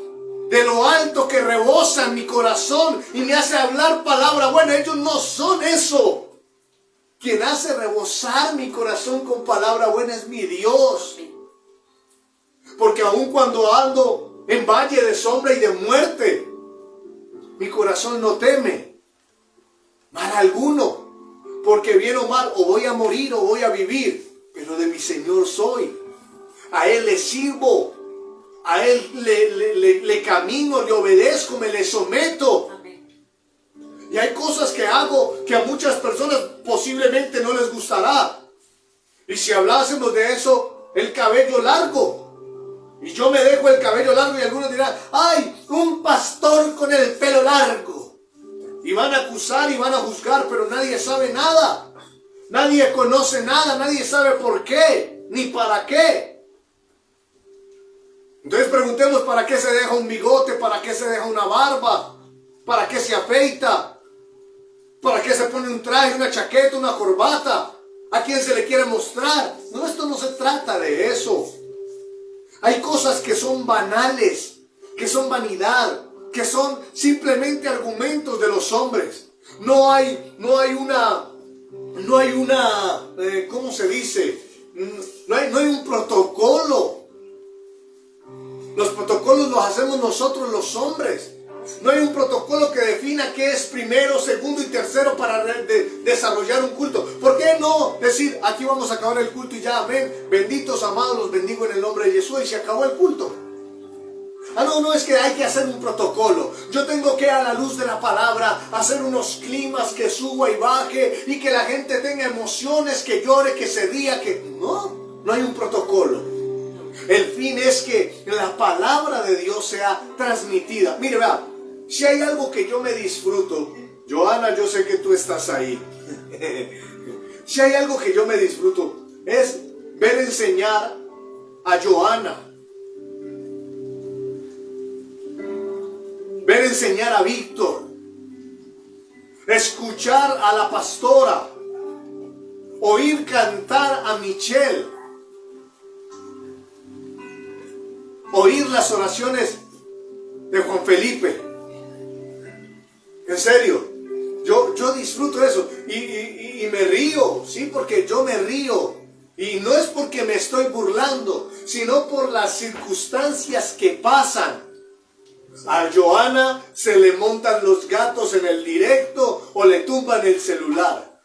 de lo alto que rebosa en mi corazón y me hace hablar palabra buena. Ellos no son eso. Quien hace rebosar mi corazón con palabra buena es mi Dios. Porque aun cuando ando en valle de sombra y de muerte, mi corazón no teme mal alguno. Porque bien o mal, o voy a morir o voy a vivir, pero de mi Señor soy. A Él le sirvo. A Él le camino, le obedezco, me le someto. Y hay cosas que hago que a muchas personas posiblemente no les gustará. Y si hablásemos de eso, el cabello largo. Y yo me dejo el cabello largo y algunos dirán, ¡ay, un pastor con el pelo largo! Y van a acusar y van a juzgar, pero nadie sabe nada. Nadie conoce nada, nadie sabe por qué, ni para qué. Entonces preguntemos, ¿para qué se deja un bigote? ¿Para qué se deja una barba? ¿Para qué se afeita? ¿Para qué se pone un traje, una chaqueta, una corbata? ¿A quién se le quiere mostrar? No, esto no se trata de eso. Hay cosas que son banales, que son vanidad, que son simplemente argumentos de los hombres. No hay una, ¿cómo se dice? No hay un protocolo. Los protocolos los hacemos nosotros los hombres. No hay un protocolo que defina qué es primero, segundo y tercero para desarrollar un culto. ¿Por qué no decir, aquí vamos a acabar el culto y ya, amén? Benditos, amados, los bendigo en el nombre de Jesús y se acabó el culto. No, es que hay que hacer un protocolo. Yo tengo que, a la luz de la palabra, hacer unos climas que suba y baje y que la gente tenga emociones, que llore, que se ría, que... No hay un protocolo. El fin es que la palabra de Dios sea transmitida. Mire, vea, si hay algo que yo me disfruto, Joana, yo sé que tú estás ahí. Si hay algo que yo me disfruto, es ver enseñar a Joana. Ver enseñar a Víctor. Escuchar a la pastora. Oír cantar a Michelle. Oír las oraciones de Juan Felipe. En serio, yo disfruto eso y me río, sí, porque yo me río. Y no es porque me estoy burlando, sino por las circunstancias que pasan. A Joana se le montan los gatos en el directo o le tumban el celular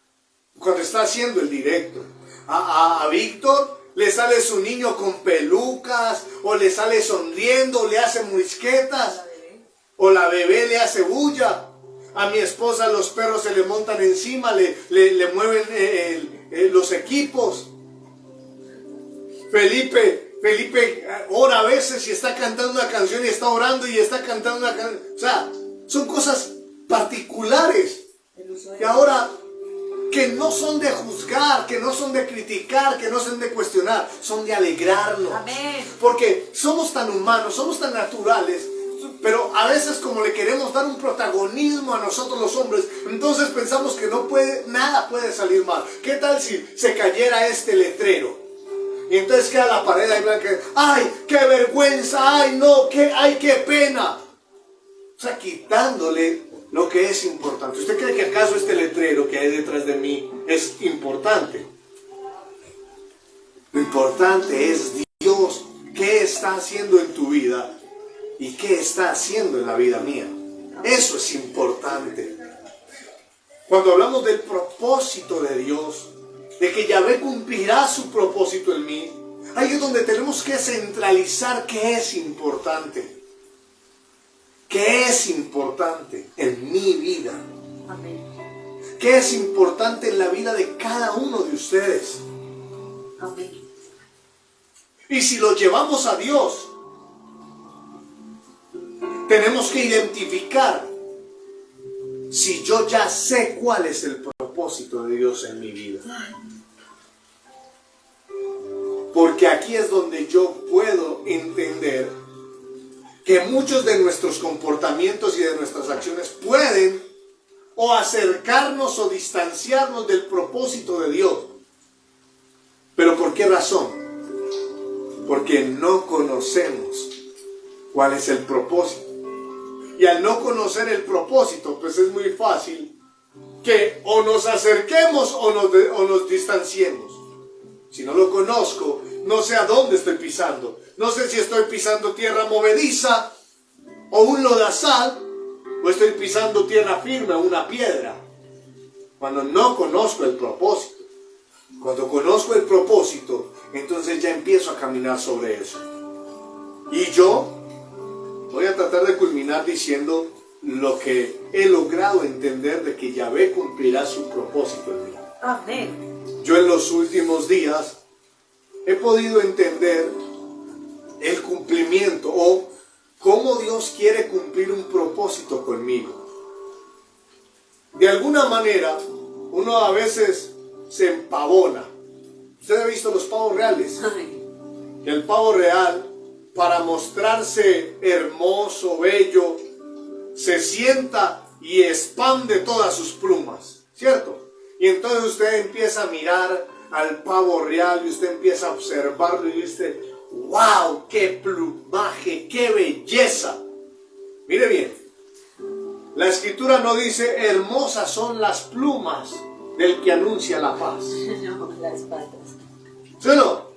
cuando está haciendo el directo. A Víctor le sale su niño con pelucas, o le sale sonriendo, o le hace muisquetas, o la bebé le hace bulla. A mi esposa los perros se le montan encima, le mueven los equipos. Felipe ora a veces y está cantando una canción y está orando y está cantando una canción. O sea, son cosas particulares. Y ahora, que no son de juzgar, que no son de criticar, que no son de cuestionar, son de alegrarnos. Amén. Porque somos tan humanos, somos tan naturales, pero a veces como le queremos dar un protagonismo a nosotros los hombres, entonces pensamos que nada puede salir mal. ¿Qué tal si se cayera este letrero? Y entonces queda la pared ahí blanca. ¡Ay, qué vergüenza! ¡Ay, no! ¡Qué pena! O sea, quitándole lo que es importante. ¿Usted cree que acaso este letrero que hay detrás de mí es importante? Lo importante es Dios, qué está haciendo en tu vida y qué está haciendo en la vida mía. Eso es importante. Cuando hablamos del propósito de Dios, de que Yahvé cumplirá su propósito en mí, ahí es donde tenemos que centralizar qué es importante. ¿Qué es importante en mi vida? Amén. ¿Qué es importante en la vida de cada uno de ustedes? Amén. Y si lo llevamos a Dios, tenemos que identificar si yo ya sé cuál es el propósito de Dios en mi vida. Porque aquí es donde yo puedo entender que muchos de nuestros comportamientos y de nuestras acciones pueden o acercarnos o distanciarnos del propósito de Dios. ¿Pero por qué razón? Porque no conocemos cuál es el propósito. Y al no conocer el propósito, pues es muy fácil que o nos acerquemos o nos distanciemos. Si no lo conozco, no sé a dónde estoy pisando. No sé si estoy pisando tierra movediza o un lodazal, o estoy pisando tierra firme o una piedra. Cuando no conozco el propósito. Cuando conozco el propósito, entonces ya empiezo a caminar sobre eso. Y yo voy a tratar de culminar diciendo lo que he logrado entender de que Yahvé cumplirá su propósito en mí. Amén. Yo en los últimos días he podido entender el cumplimiento o cómo Dios quiere cumplir un propósito conmigo. De alguna manera, uno a veces se empavona. ¿Usted ha visto los pavos reales? Amén. El pavo real, para mostrarse hermoso, bello, se sienta y expande todas sus plumas, ¿cierto? Y entonces usted empieza a mirar al pavo real y usted empieza a observarlo y dice, ¡wow! ¡Qué plumaje! ¡Qué belleza! Mire bien, la escritura no dice, hermosas son las plumas del que anuncia la paz. No, las patas. ¿Sí o no?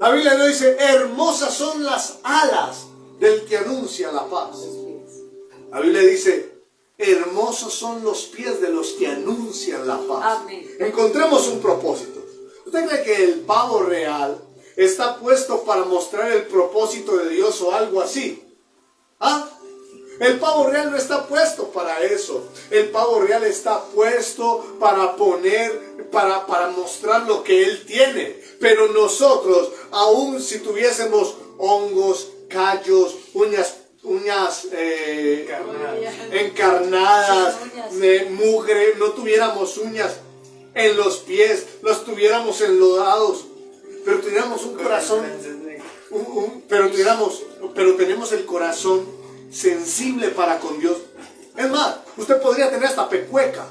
La Biblia no dice, hermosas son las alas del que anuncia la paz. Los pies. La Biblia dice, hermosos son los pies de los que anuncian la paz. Amén. Encontremos un propósito. ¿Usted cree que el pavo real está puesto para mostrar el propósito de Dios o algo así? ¿Ah? El pavo real no está puesto para eso. El pavo real está puesto para para mostrar lo que él tiene. Pero nosotros, aun si tuviésemos hongos, callos, uñas encarnadas, mugre, no tuviéramos uñas en los pies, los tuviéramos enlodados, pero tuviéramos un corazón, pero tenemos el corazón sensible para con Dios. Es más, usted podría tener hasta pecueca.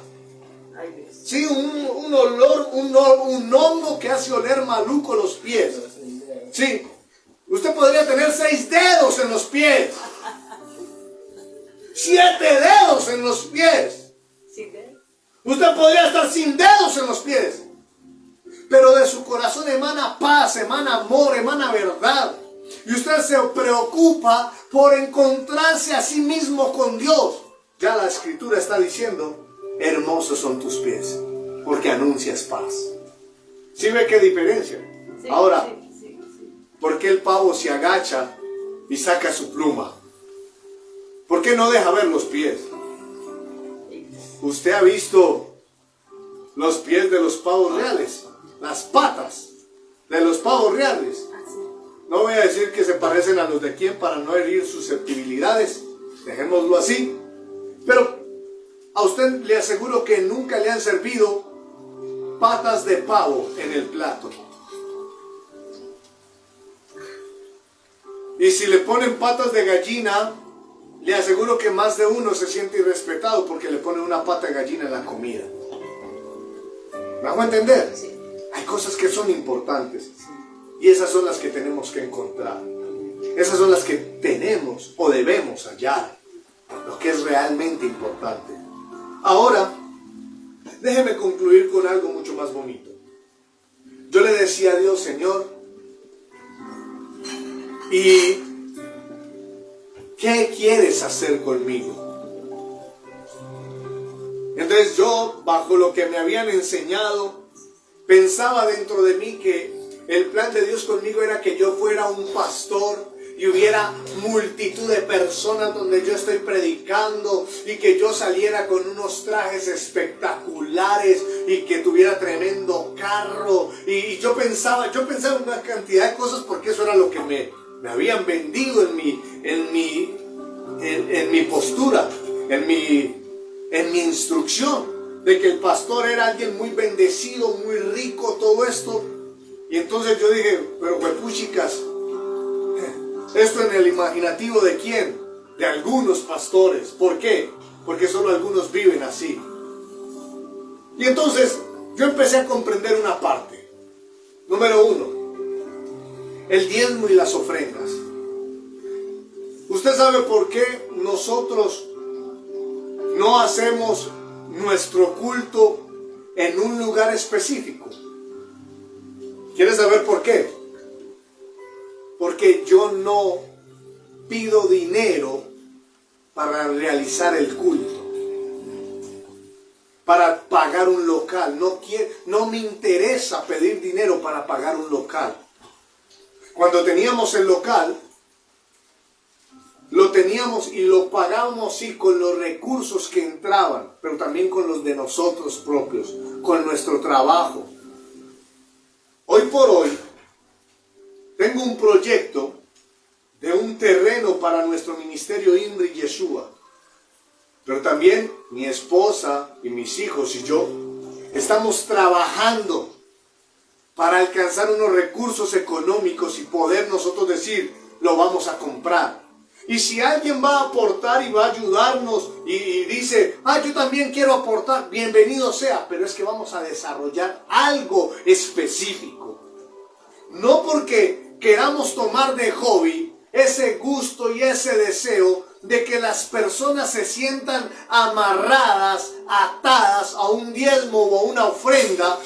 Sí, un olor, un hongo que hace oler maluco los pies. Sí, usted podría tener 6 dedos en los pies. 7 dedos en los pies. Usted podría estar sin dedos en los pies. Pero de su corazón emana paz, emana amor, emana verdad. Y usted se preocupa por encontrarse a sí mismo con Dios. Ya la escritura está diciendo, hermosos son tus pies, porque anuncias paz. ¿Sí ve qué diferencia? Sí, Ahora, sí. ¿por qué el pavo se agacha y saca su pluma? ¿Por qué no deja ver los pies? ¿Usted ha visto los pies de los pavos reales? Las patas de los pavos reales. No voy a decir que se parecen a los de quién para no herir susceptibilidades. Dejémoslo así. Pero a usted le aseguro que nunca le han servido patas de pavo en el plato. Y si le ponen patas de gallina, le aseguro que más de uno se siente irrespetado porque le ponen una pata de gallina en la comida. ¿Me hago entender? Sí. Hay cosas que son importantes. Y esas son las que tenemos que encontrar. Esas son las que tenemos o debemos hallar. lo que es realmente importante. Ahora, déjeme concluir con algo mucho más bonito. Yo le decía a Dios, Señor, ¿y qué quieres hacer conmigo? Entonces yo, bajo lo que me habían enseñado, pensaba dentro de mí que el plan de Dios conmigo era que yo fuera un pastor y hubiera multitud de personas donde yo estoy predicando y que yo saliera con unos trajes espectaculares y que tuviera tremendo carro. Y yo pensaba en una cantidad de cosas porque eso era lo que me habían vendido en mi postura, en mi instrucción, de que el pastor era alguien muy bendecido, muy rico, todo esto. Y entonces yo dije, pero huepuchicas, esto en el imaginativo ¿de quién? De algunos pastores. ¿Por qué? Porque solo algunos viven así. Y entonces yo empecé a comprender una parte. Número 1, el diezmo y las ofrendas. ¿Usted sabe por qué nosotros no hacemos nuestro culto en un lugar específico? ¿Quieres saber por qué? Porque yo no pido dinero para realizar el culto, para pagar un local. No me interesa pedir dinero para pagar un local. Cuando teníamos el local, lo teníamos y lo pagábamos sí con los recursos que entraban, pero también con los de nosotros propios, con nuestro trabajo. Hoy por hoy tengo un proyecto de un terreno para nuestro ministerio INRI Yeshua, pero también mi esposa y mis hijos y yo estamos trabajando para alcanzar unos recursos económicos y poder nosotros decir, lo vamos a comprar. Y si alguien va a aportar y va a ayudarnos y dice, yo también quiero aportar, bienvenido sea, pero es que vamos a desarrollar algo específico. No porque queramos tomar de hobby ese gusto y ese deseo de que las personas se sientan amarradas, atadas a un diezmo o a una ofrenda,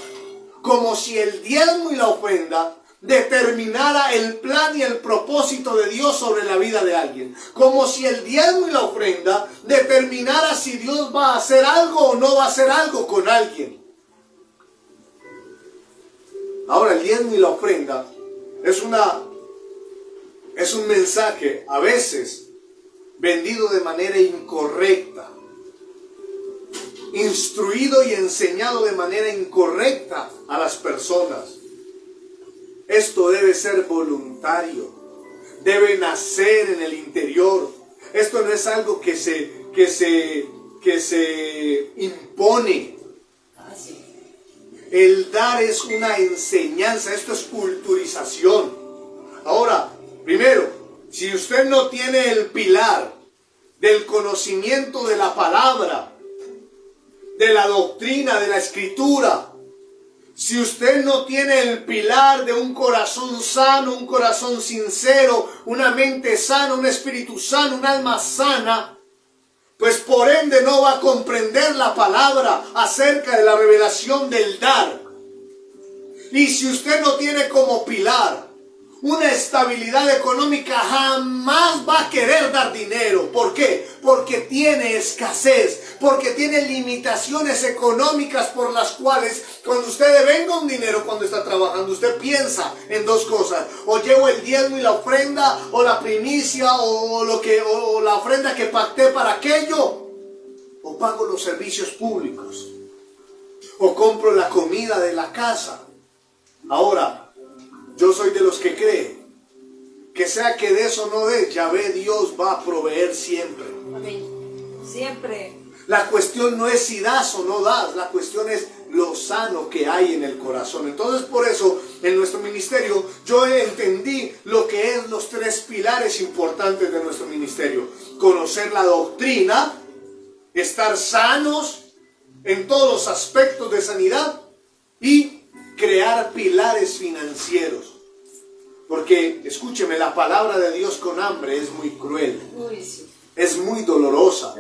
como si el diezmo y la ofrenda determinara el plan y el propósito de Dios sobre la vida de alguien. Como si el diezmo y la ofrenda determinara si Dios va a hacer algo o no va a hacer algo con alguien. Ahora, el diezmo y la ofrenda es un mensaje a veces vendido de manera incorrecta, instruido y enseñado de manera incorrecta a las personas. Esto debe ser voluntario, debe nacer en el interior. Esto no es algo que se impone. El dar es una enseñanza, esto es culturización. Ahora, primero, si usted no tiene el pilar del conocimiento de la palabra, de la doctrina, de la escritura, si usted no tiene el pilar de un corazón sano, un corazón sincero, una mente sana, un espíritu sano, un alma sana, pues por ende no va a comprender la palabra acerca de la revelación del dar. Y si usted no tiene como pilar una estabilidad económica, jamás va a querer dar dinero. ¿Por qué? Porque tiene escasez, porque tiene limitaciones económicas por las cuales cuando usted devenga un dinero cuando está trabajando, usted piensa en dos cosas: o llevo el diezmo y la ofrenda, o la primicia, o la ofrenda que pacté para aquello, o pago los servicios públicos, o compro la comida de la casa. Ahora, yo soy de los que cree que sea que de eso no dé, Yahvé Dios va a proveer siempre. Amén. Siempre. La cuestión no es si das o no das, la cuestión es lo sano que hay en el corazón. Entonces, por eso, en nuestro ministerio, yo entendí lo que es los 3 pilares importantes de nuestro ministerio: conocer la doctrina, estar sanos en todos los aspectos de sanidad y crear pilares financieros. Porque, escúcheme, la palabra de Dios con hambre es muy cruel. Uy, sí. es muy dolorosa.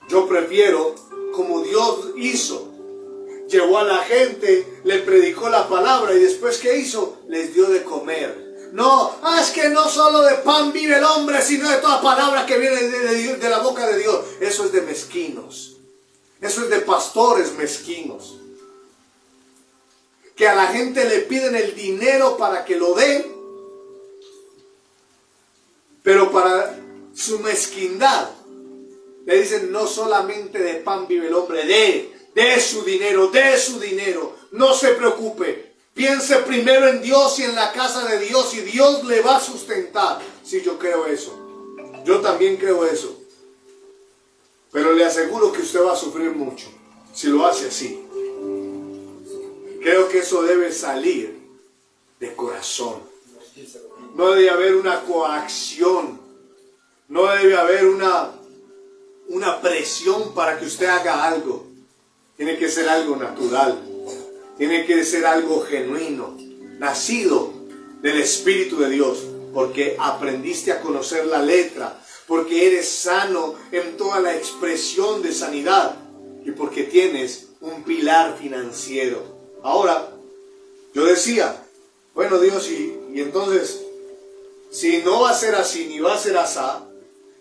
Yo prefiero como Dios hizo. Llevó a la gente, le predicó la palabra y después ¿qué hizo? Les dio de comer. No, es que no solo de pan vive el hombre, sino de toda palabra que viene de la boca de Dios. Eso es de mezquinos. Eso es de pastores mezquinos. Que a la gente le piden el dinero para que lo den, pero para su mezquindad le dicen no solamente de pan vive el hombre, de su dinero, no se preocupe, piense primero en Dios y en la casa de Dios y Dios le va a sustentar. Sí, yo creo eso, yo también creo eso, pero le aseguro que usted va a sufrir mucho si lo hace así. Creo que eso debe salir de corazón. No debe haber una coacción. No debe haber una presión para que usted haga algo. Tiene que ser algo natural. Tiene que ser algo genuino. Nacido del Espíritu de Dios. Porque aprendiste a conocer la letra. Porque eres sano en toda la expresión de sanidad. Y porque tienes un pilar financiero. Ahora, yo decía, bueno Dios, y entonces, si no va a ser así, ni va a ser asá,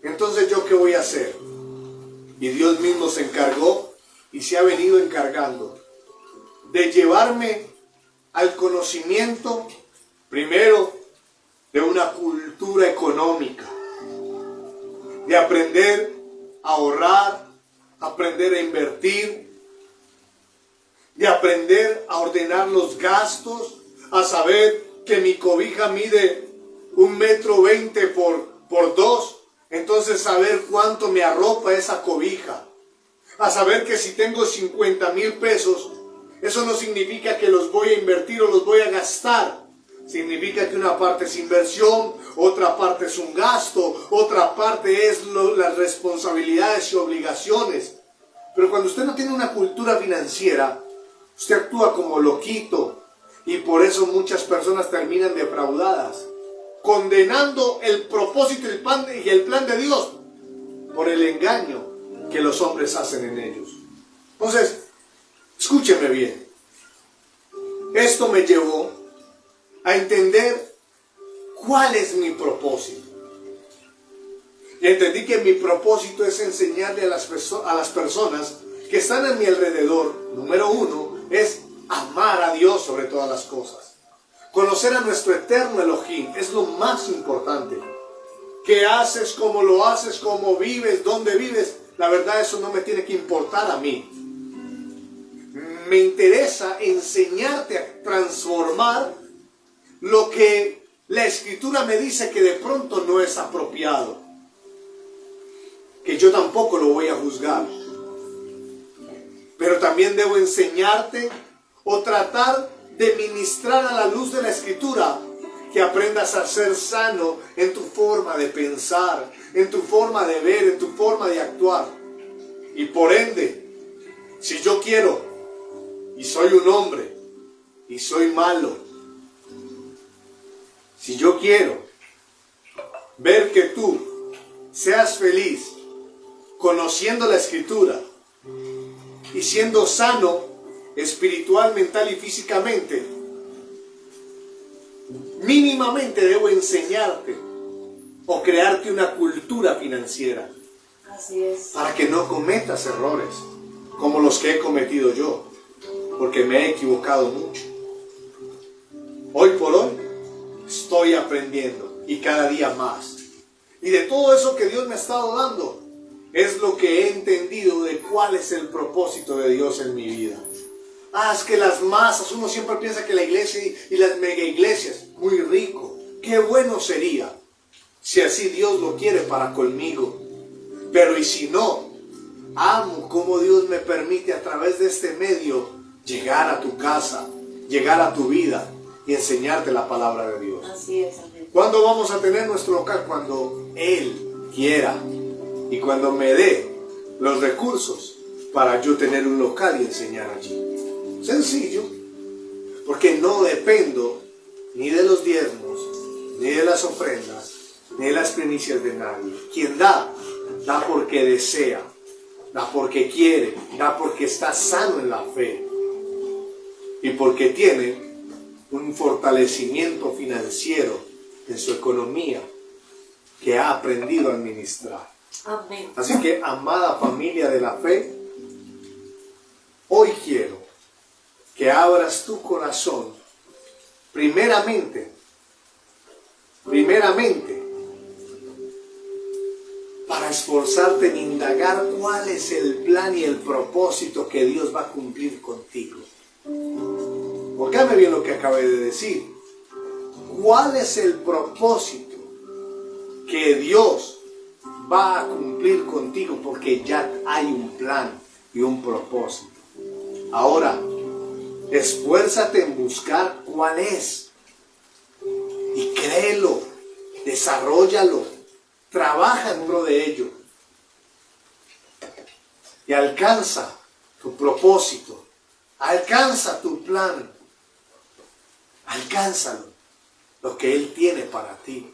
entonces ¿yo qué voy a hacer? Y Dios mismo se encargó y se ha venido encargando de llevarme al conocimiento, primero, de una cultura económica, de aprender a ahorrar, aprender a invertir, de aprender a ordenar los gastos, a saber que mi cobija mide 1,20 m por 2, entonces saber cuánto me arropa esa cobija, a saber que si tengo 50,000 pesos, eso no significa que los voy a invertir o los voy a gastar, significa que una parte es inversión, otra parte es un gasto, otra parte es las responsabilidades y obligaciones. Pero cuando usted no tiene una cultura financiera, usted actúa como loquito y por eso muchas personas terminan defraudadas, condenando el propósito y el plan de Dios por el engaño que los hombres hacen en ellos. Entonces, escúcheme bien. Esto me llevó a entender cuál es mi propósito. Y entendí que mi propósito es enseñarle a las personas que están a mi alrededor, número uno, es amar a Dios sobre todas las cosas. Conocer a nuestro eterno Elohim es lo más importante. ¿Qué haces? ¿Cómo lo haces? ¿Cómo vives? ¿Dónde vives? La verdad, eso no me tiene que importar a mí. Me interesa enseñarte a transformar lo que la Escritura me dice que de pronto no es apropiado. Que yo tampoco lo voy a juzgar. Pero también debo enseñarte o tratar de ministrar a la luz de la Escritura que aprendas a ser sano en tu forma de pensar, en tu forma de ver, en tu forma de actuar. Y por ende, si yo quiero y soy un hombre y soy malo, si yo quiero ver que tú seas feliz conociendo la Escritura y siendo sano espiritual, mental y físicamente, mínimamente debo enseñarte o crearte una cultura financiera. Así es. Para que no cometas errores como los que he cometido yo, porque me he equivocado mucho. Hoy por hoy estoy aprendiendo y cada día más. Y de todo eso que Dios me ha estado dando, es lo que he entendido de cuál es el propósito de Dios en mi vida. Es que las masas, uno siempre piensa que la iglesia y las mega iglesias, muy rico. Qué bueno sería si así Dios lo quiere para conmigo. Pero y si no, amo cómo Dios me permite a través de este medio llegar a tu casa, llegar a tu vida y enseñarte la palabra de Dios. Así es, amén. ¿Cuándo vamos a tener nuestro local? Cuando Él quiera y cuando me dé los recursos para yo tener un local y enseñar allí. Sencillo, porque no dependo ni de los diezmos, ni de las ofrendas, ni las primicias de nadie. Quien da, da porque desea, da porque quiere, da porque está sano en la fe y porque tiene un fortalecimiento financiero en su economía que ha aprendido a administrar. Amén. Así que, amada familia de la fe, hoy quiero que abras tu corazón primeramente, para esforzarte en indagar cuál es el plan y el propósito que Dios va a cumplir contigo. Óigame bien lo que acabé de decir. ¿Cuál es el propósito que Dios va a cumplir contigo? Porque ya hay un plan y un propósito. Ahora, esfuérzate en buscar cuál es. Y créelo, desarróllalo, trabaja en pro de ello. Y alcanza tu propósito, alcanza tu plan, alcánzalo, lo que Él tiene para ti,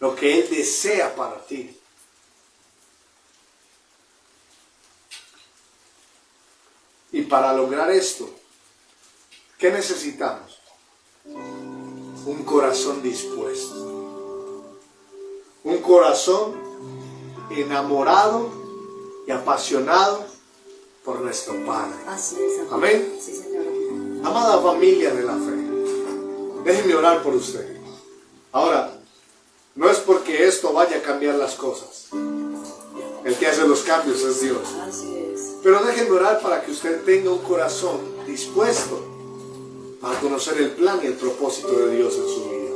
lo que Él desea para ti. Y para lograr esto, ¿qué necesitamos? Un corazón dispuesto. Un corazón enamorado y apasionado por nuestro Padre. Así es. Amén. Sí, Señor. Amada familia de la fe, déjenme orar por usted. Ahora, no es porque esto vaya a cambiar las cosas. El que hace los cambios es Dios. Así es. Pero déjenme orar para que usted tenga un corazón dispuesto para conocer el plan y el propósito de Dios en su vida.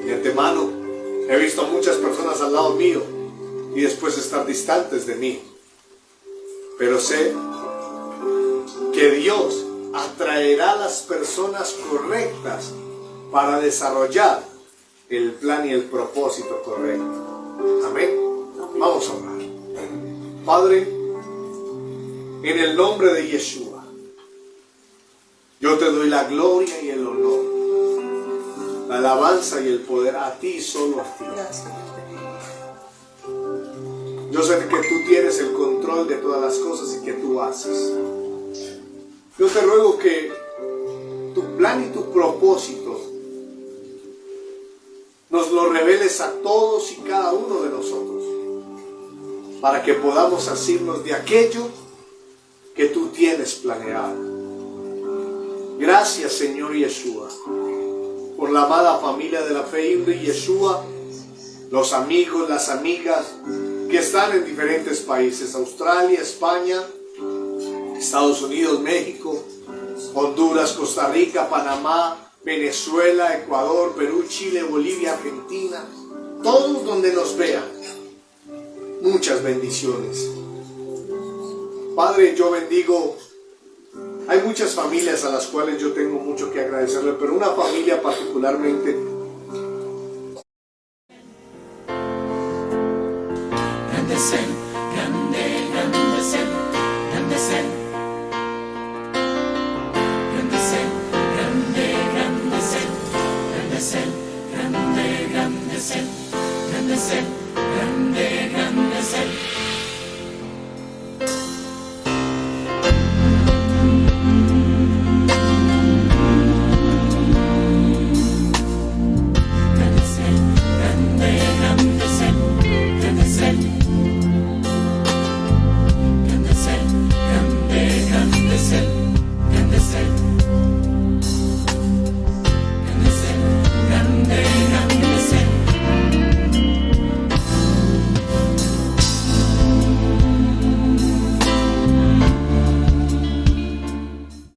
De antemano, he visto a muchas personas al lado mío y después estar distantes de mí. Pero sé que Dios atraerá a las personas correctas para desarrollar el plan y el propósito correcto. Amén. Vamos a orar. Padre, en el nombre de Yeshua, yo te doy la gloria y el honor, la alabanza y el poder a ti y solo a ti. Gracias. Yo sé que tú tienes el control de todas las cosas y que tú haces. Yo te ruego que tu plan y tu propósito nos lo reveles a todos y cada uno de nosotros, para que podamos asirnos de aquello que tú tienes planeado. Gracias, Señor Yeshua, por la amada familia de la fe y Yeshua, los amigos, las amigas que están en diferentes países: Australia, España, Estados Unidos, México, Honduras, Costa Rica, Panamá, Venezuela, Ecuador, Perú, Chile, Bolivia, Argentina, todos donde nos vean. Muchas bendiciones. Padre, yo bendigo. Hay muchas familias a las cuales yo tengo mucho que agradecerle, pero una familia particularmente. Grande es Él, grande, grande es Él, grande es Él. Grande es Él, grande, grande es Él, grande es Él, grande, grande es Él, grande es Él, grande, grande es Él.